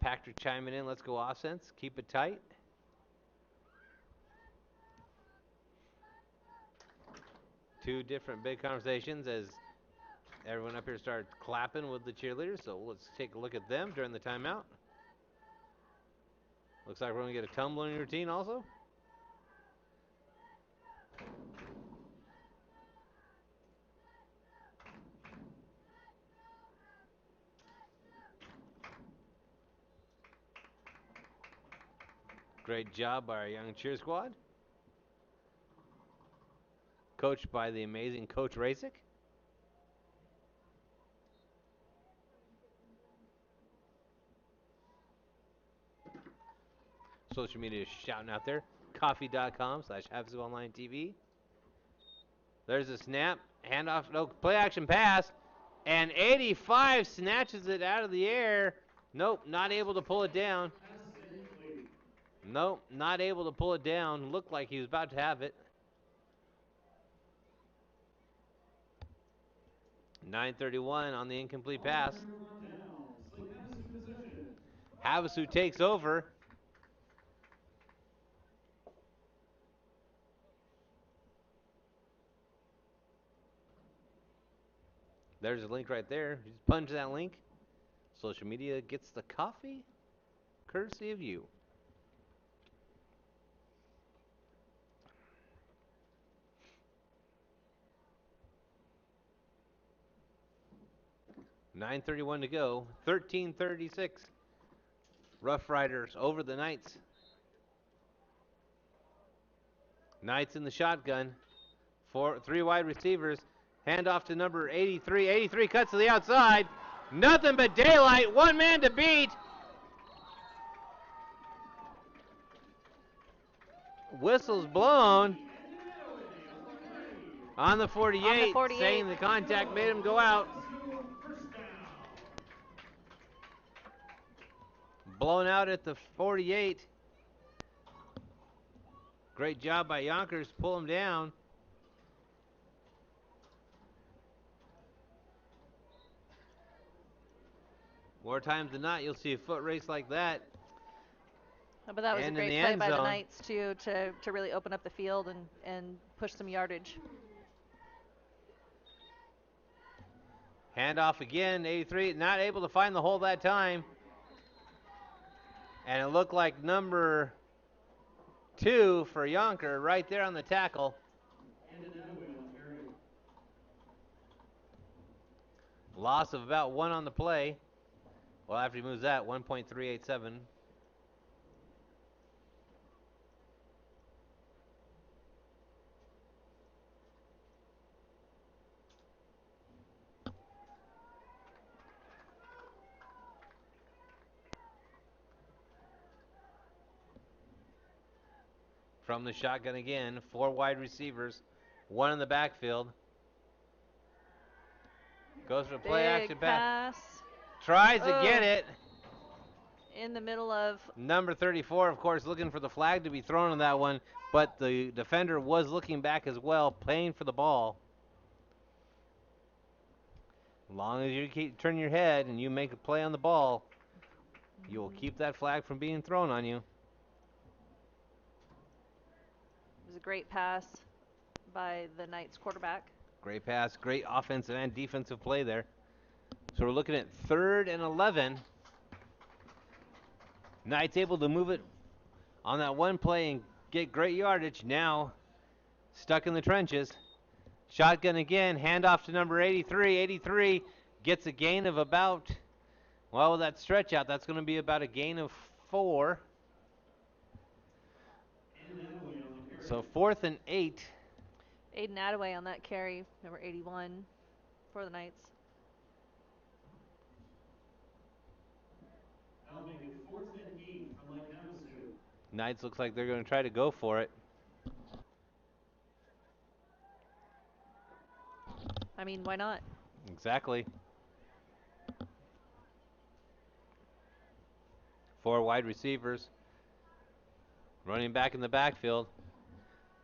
Pachter chiming in, let's go offense, keep it tight. Two different big conversations as everyone up here started clapping with the cheerleaders, so let's take a look at them during the timeout. Looks like we're going to get a tumbling routine also. Great job by our young cheer squad. Coached by the amazing Coach Rasick. Social media is shouting out there. Coffee.com/Havasu Online TV. There's a snap. Handoff. No, play action pass. And 85 snatches it out of the air. Nope, not able to pull it down. Nope, not able to pull it down. Looked like he was about to have it. 9:31 on the incomplete pass. Havasu takes over. There's a link right there. Just punch that link. Social media gets the coffee, courtesy of you. $9:31 to go. 13:36. Rough Riders over the Knights. Knights in the shotgun. Three wide receivers. Hand off to number 83. 83 cuts to the outside. Nothing but daylight. One man to beat. Whistle's blown. On the 48, saying the contact made him go out. Blown out at the 48. Great job by Youngker to pull him down. More times than not, you'll see a foot race like that. But that was a great play by the Knights, too, to really open up the field and push some yardage. Handoff again, 83, not able to find the hole that time. And it looked like number 2 for Youngker right there on the tackle. Loss of about 1 on the play. Well, after he moves that, 1.387. From the shotgun again, 4 wide receivers, 1 in the backfield. Goes for play action pass. Tries to get it. In the middle of... Number 34, of course, looking for the flag to be thrown on that one, but the defender was looking back as well, playing for the ball. As long as you turn your head and you make a play on the ball, you will keep that flag from being thrown on you. It was a great pass by the Knights quarterback. Great pass, great offensive and defensive play there. So we're looking at 3rd and 11. Knights able to move it on that one play and get great yardage. Now stuck in the trenches. Shotgun again, handoff to number 83. 83 gets a gain of about, well, with that stretch out, that's going to be about a gain of 4. So 4th and 8. Aiden Attaway on that carry, number 81 for the Knights. Knights looks like they're going to try to go for it. I mean, why not? Exactly. 4 wide receivers. Running back in the backfield.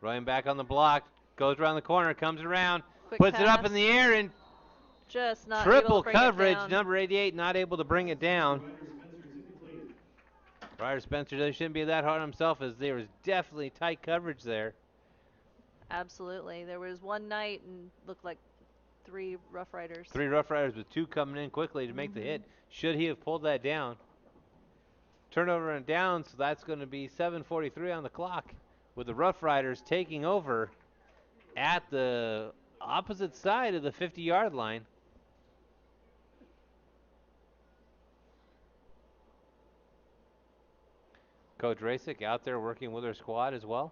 Running back on the block. Goes around the corner, comes around, puts it up in the air, and just not triple able to bring coverage. it down. Number 88 not able to bring it down. Ryder Spencer shouldn't be that hard on himself, as there was definitely tight coverage there. Absolutely. There was one night and looked like 3 Rough Riders. 3 Rough Riders with 2 coming in quickly to make the hit. Should he have pulled that down? Turnover and down, so that's going to be 7:43 on the clock, with the Rough Riders taking over at the opposite side of the 50-yard line. Coach Rasick out there working with her squad as well.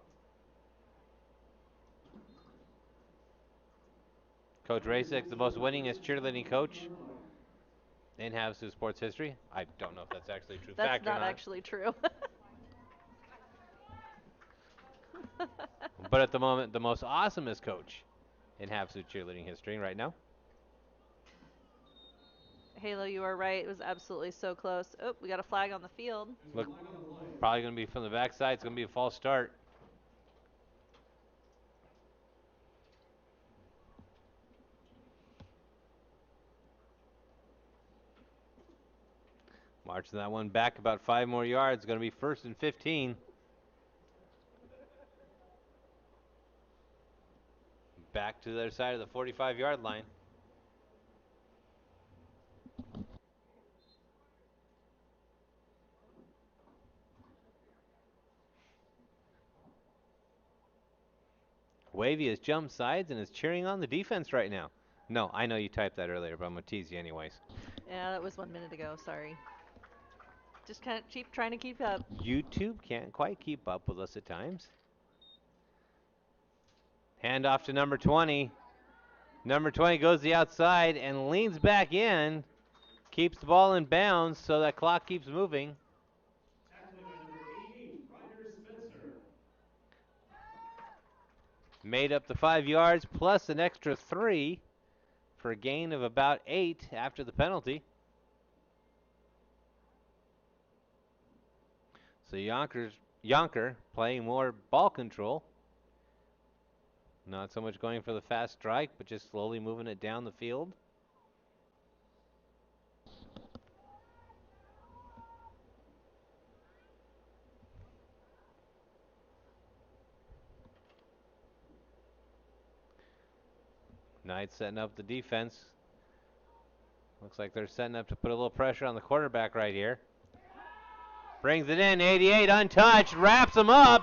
Coach Rasick, the most winningest cheerleading coach in Havasu sports history. I don't know if that's actually true. That's not actually true. But at the moment, the most awesomest coach in Havasu cheerleading history right now. Halo, you are right. It was absolutely so close. Oh, we got a flag on the field. Look, probably going to be from the backside. It's going to be a false start. Marching that one back about 5 more yards. Going to be 1st and 15. Back to the other side of the 45-yard line. Wavy has jumped sides and is cheering on the defense right now. No, I know you typed that earlier, but I'm going to tease you anyways. Yeah, that was 1 minute ago. Sorry. Just kind of trying to keep up. YouTube can't quite keep up with us at times. Hand off to number 20. Number 20 goes to the outside and leans back in. Keeps the ball in bounds so that clock keeps moving. Made up the 5 yards plus an extra 3 for a gain of about 8 after the penalty. So Youngker playing more ball control. Not so much going for the fast strike, but just slowly moving it down the field. Knights setting up the defense. Looks like they're setting up to put a little pressure on the quarterback right here. Brings it in, 88 untouched, wraps him up.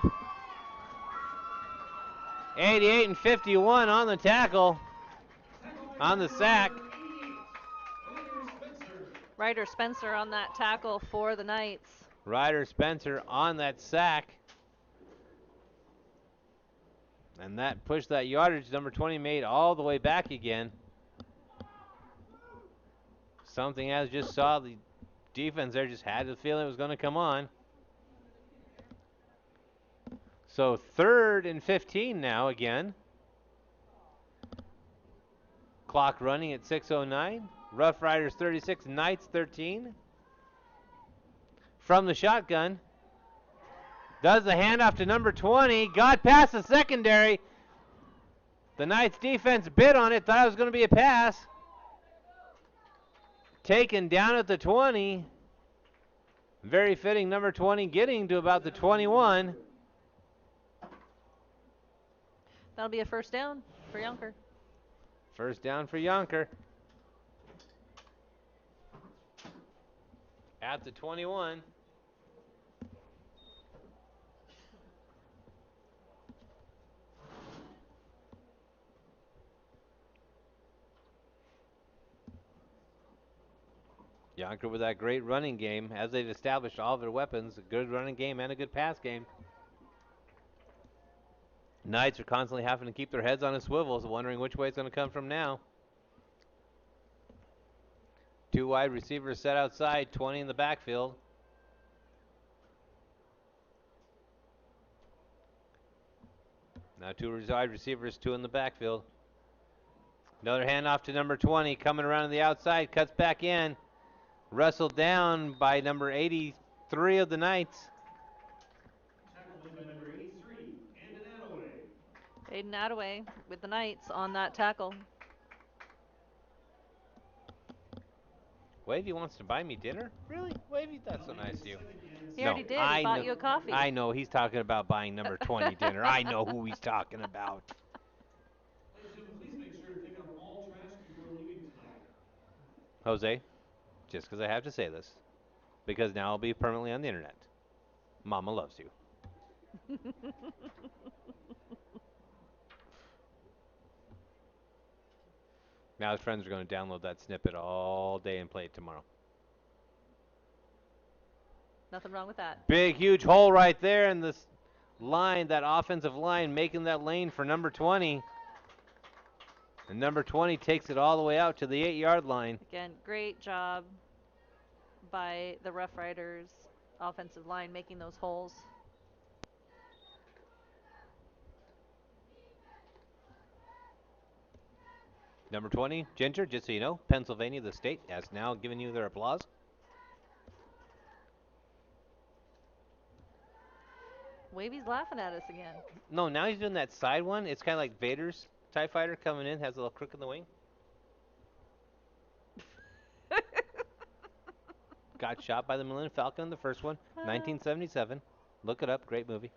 88 and 51 on the tackle, on the sack. Ryder Spencer on that tackle for the Knights. Ryder Spencer on that sack. And that pushed that yardage number 20 made all the way back again. Something as just saw the defense there, just had the feeling it was going to come on. So 3rd and 15 now again. Clock running at 6:09. Rough Riders 36, Knights 13. From the shotgun. Does the handoff to number 20. Got past the secondary. The Knights defense bid on it. Thought it was going to be a pass. Taken down at the 20. Very fitting, number 20 getting to about the 21. That'll be a first down for Youngker. First down for Youngker. At the 21. Youngker with that great running game, as they've established all of their weapons, a good running game and a good pass game. Knights are constantly having to keep their heads on a swivel, so wondering which way it's going to come from now. 2 wide receivers set outside, 20 in the backfield. Now 2 wide receivers, 2 in the backfield. Another handoff to number 20, coming around to the outside, cuts back in. Wrestled down by number 83 of the Knights. Aiden Attaway with the Knights on that tackle. Wavy wants to buy me dinner? Really? Wavy, that's so nice of you. He already did. He bought you a coffee. I know. He's talking about buying number 20 dinner. I know who he's talking about. Jose, just because I have to say this, because now I'll be permanently on the internet. Mama loves you. Now his friends are going to download that snippet all day and play it tomorrow. Nothing wrong with that. Big, huge hole right there in this line, that offensive line, making that lane for number 20. And number 20 takes it all the way out to the 8-yard line. Again, great job by the Rough Riders offensive line making those holes. Number 20, Ginger, just so you know, Pennsylvania, the state, has now given you their applause. Wavy's laughing at us again. No, now he's doing that side one. It's kind of like Vader's TIE Fighter coming in, has a little crook in the wing. Got shot by the Millennium Falcon in the first one, 1977. Look it up, great movie.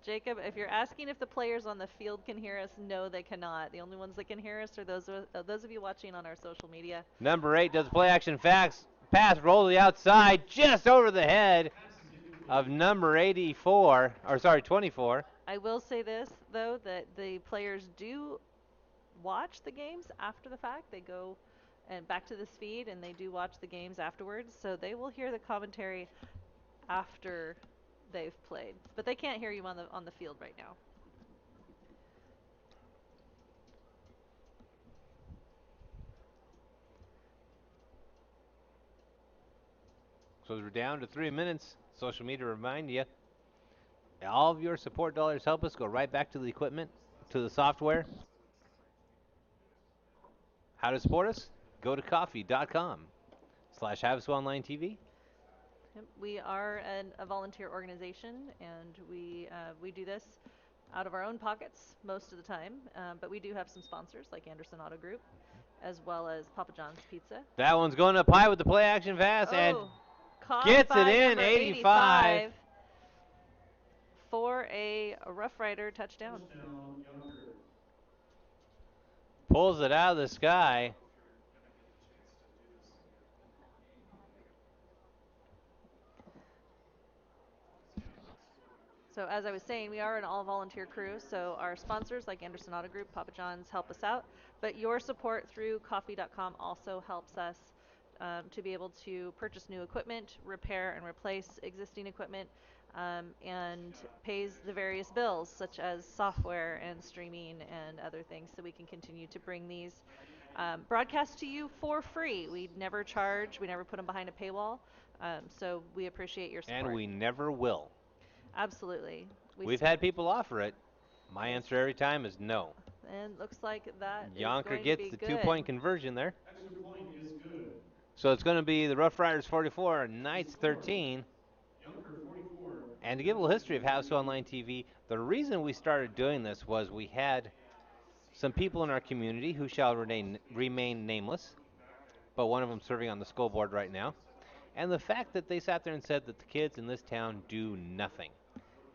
Jacob, if you're asking if the players on the field can hear us, no, they cannot. The only ones that can hear us are those of you watching on our social media. Number 8 does play action pass, roll to the outside, just over the head of number 84, or sorry, 24. I will say this, though, that the players do watch the games after the fact. They go and back to this feed, and they do watch the games afterwards, so they will hear the commentary after they've played, but they can't hear you on the field right now. So we're down to 3 minutes. Social media remind you, all of your support dollars help us go right back to the equipment, to the software. How to support us? Go to coffee.com/Havasu Online TV. Yep, we are a volunteer organization, and we do this out of our own pockets most of the time. But we do have some sponsors like Anderson Auto Group, as well as Papa John's Pizza. That one's going up high with the play action pass and caught gets it by in, number 85. For a Rough Rider touchdown. Pulls it out of the sky. So as I was saying, we are an all-volunteer crew, so our sponsors like Anderson Auto Group, Papa John's help us out, but your support through coffee.com also helps us to be able to purchase new equipment, repair and replace existing equipment, and pays the various bills such as software and streaming and other things, so we can continue to bring these broadcasts to you for free. We never charge, we never put them behind a paywall, so we appreciate your support. And we never will. Absolutely. We've had people offer it. My answer every time is no. And looks like that Youngker is going gets to be the good. 2-point conversion there. Extra point is good. So it's going to be the Rough Riders 44, Knights 13. Youngker 44. And to give a little history of Havasu Online TV, the reason we started doing this was we had some people in our community who shall remain nameless, but one of them serving on the school board right now. And the fact that they sat there and said that the kids in this town do nothing.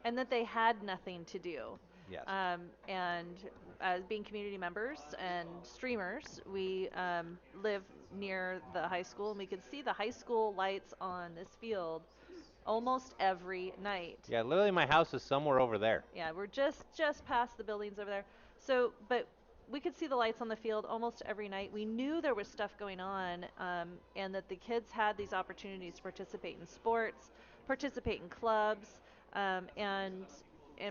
And that they had nothing to do. Yes. And as being community members and streamers, we live near the high school, and we could see the high school lights on this field almost every night. Yeah, literally my house is somewhere over there. Yeah, we're just past the buildings over there. So, but we could see the lights on the field almost every night. We knew there was stuff going on, and that the kids had these opportunities to participate in sports, participate in clubs, and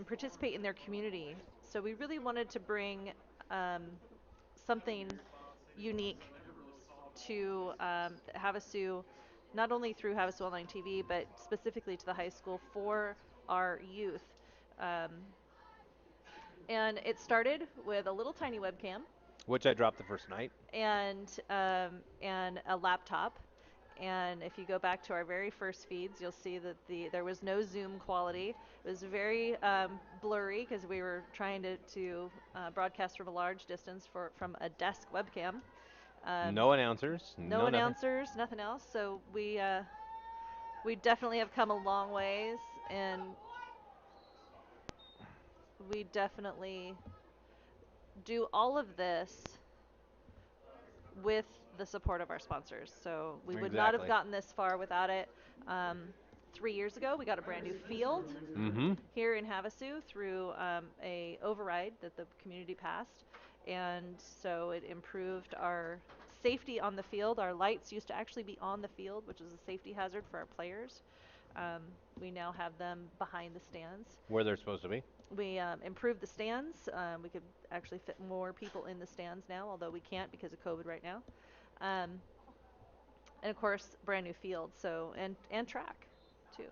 participate in their community. So we really wanted to bring something unique to Havasu, not only through Havasu Online TV, but specifically to the high school for our youth. And it started with a little tiny webcam, which I dropped the first night, and a laptop. And if you go back to our very first feeds, you'll see that there was no zoom quality. It was very blurry because we were trying to broadcast from a large distance from a desk webcam. No announcers. No announcers, nothing else. So we definitely have come a long ways, and we definitely do all of this with the support of our sponsors. So we would not have gotten this far without it. 3 years ago, we got a brand new field here in Havasu through a override that the community passed, and so it improved our safety on the field. Our lights used to actually be on the field, which is a safety hazard for our players. We now have them behind the stands, where they're supposed to be. We improved the stands. We could actually fit more people in the stands now, although we can't because of COVID right now. And of course, brand new field, so and track too.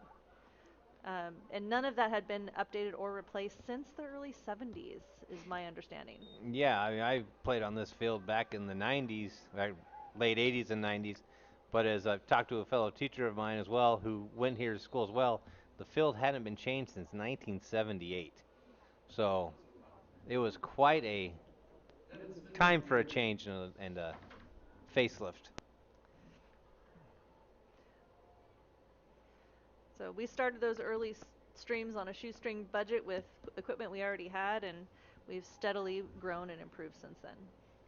And none of that had been updated or replaced since the early 70s, is my understanding. Yeah, I mean, I played on this field back in the 90s, late 80s and 90s. But as I've talked to a fellow teacher of mine as well, who went here to school as well, the field hadn't been changed since 1978. So it was quite a time for a change and a facelift. So we started those early streams on a shoestring budget with equipment we already had, and we've steadily grown and improved since then.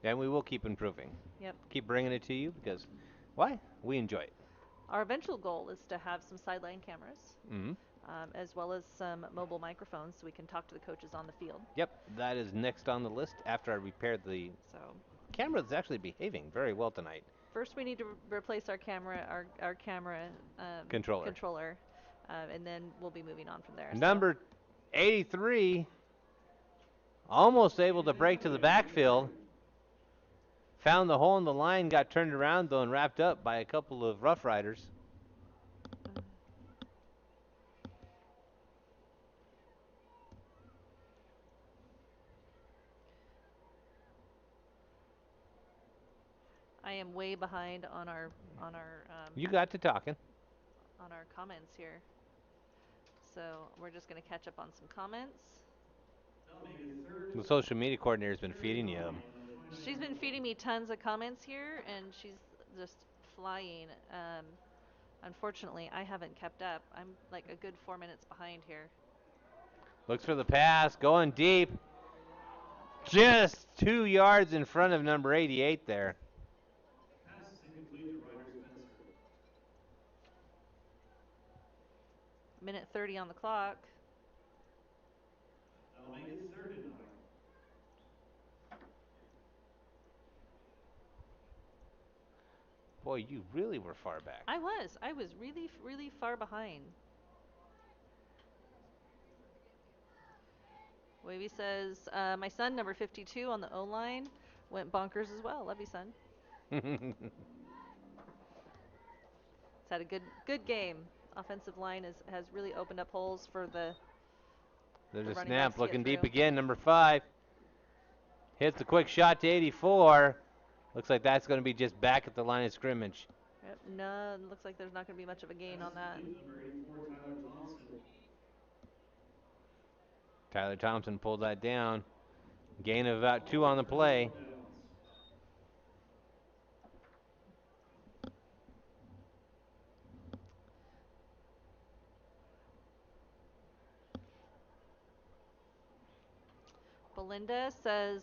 And we will keep improving. Yep. Keep bringing it to you because, why? We enjoy it. Our eventual goal is to have some sideline cameras, as well as some mobile microphones so we can talk to the coaches on the field. Yep, that is next on the list after I repaired the camera that's actually behaving very well tonight. First, we need to replace our camera, our camera controller, and then we'll be moving on from there. Number 83, almost able to break to the backfield. Found the hole in the line, got turned around though and wrapped up by a couple of Rough Riders. I am way behind on our You got to talking. on our comments here. So we're just gonna catch up on some comments. The social media coordinator's been feeding you. She's been feeding me tons of comments here, and she's just flying. Unfortunately, I haven't kept up. I'm like a good 4 minutes behind here. Looks for the pass, going deep. Just 2 yards in front of number 88 there. Minute 30 on the clock. Boy, you really were far back. I was really, really far behind. Wavy says, my son, number 52 on the O-line, went bonkers as well. Love you, son. It's had a good game. Offensive line has really opened up holes for the There's a running snap, backs to looking get deep through. again, number 5. Hits a quick shot to 84. Looks like that's going to be just back at the line of scrimmage. Yep, no, looks like there's not going to be much of a gain on that. Tyler Thompson pulled that down. Gain of about 2 on the play. Belinda says,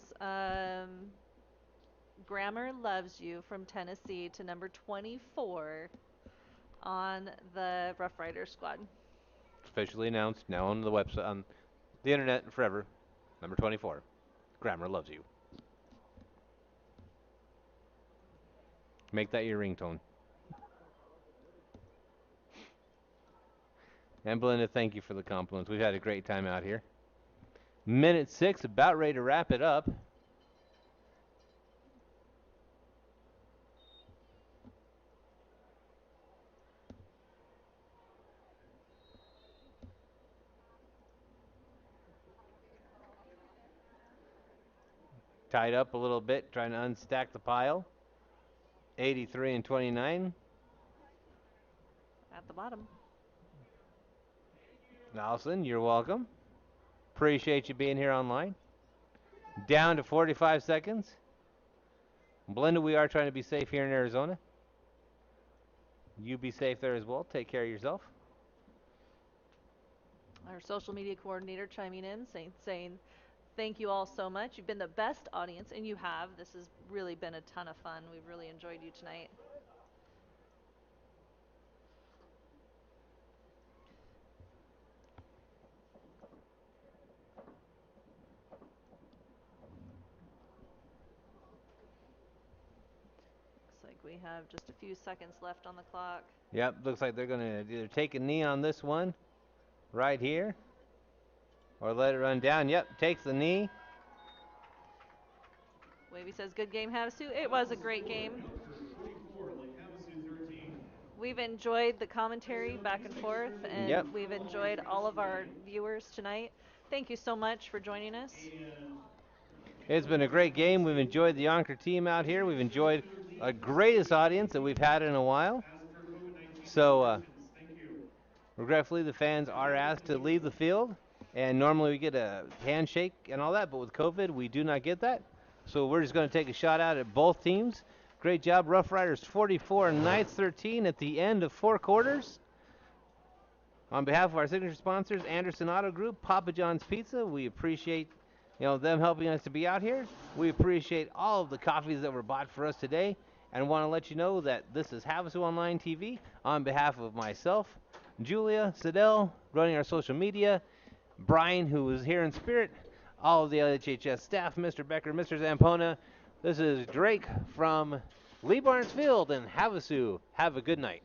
Grammar loves you from Tennessee to number 24 on the Rough Riders squad. Officially announced, now on the website, on the internet forever. Number 24. Grammar loves you. Make that your ringtone. And Belinda, thank you for the compliments. We've had a great time out here. Minute 6, about ready to wrap it up. Tied up a little bit, trying to unstack the pile. 83 and 29. At the bottom. Allison, you're welcome. Appreciate you being here online. Down to 45 seconds. Belinda, we are trying to be safe here in Arizona. You be safe there as well. Take care of yourself. Our social media coordinator chiming in, saying thank you all so much. You've been the best audience, and you have. This has really been a ton of fun. We've really enjoyed you tonight. Looks like we have just a few seconds left on the clock. Yep, looks like they're going to either take a knee on this one right here or let it run down. Yep, takes the knee. Wavy says, good game, Havasu. It was a great game. We've enjoyed the commentary back and forth, and we've enjoyed all of our viewers tonight. Thank you so much for joining us. It's been a great game. We've enjoyed the Youngker team out here. We've enjoyed a greatest audience that we've had in a while. So, regretfully, the fans are asked to leave the field, and normally we get a handshake and all that, but with COVID, we do not get that. So we're just going to take a shot out at both teams. Great job, Rough Riders 44, Knights 13 at the end of 4 quarters. On behalf of our signature sponsors, Anderson Auto Group, Papa John's Pizza, we appreciate them helping us to be out here. We appreciate all of the coffees that were bought for us today, and want to let you know that this is Havasu Online TV. On behalf of myself, Julia, Sidell, running our social media, Brian, who is here in spirit, all of the LHHS staff, Mr. Becker, Mr. Zampona. This is Drake from Lee Barnes Field in Havasu. Have a good night.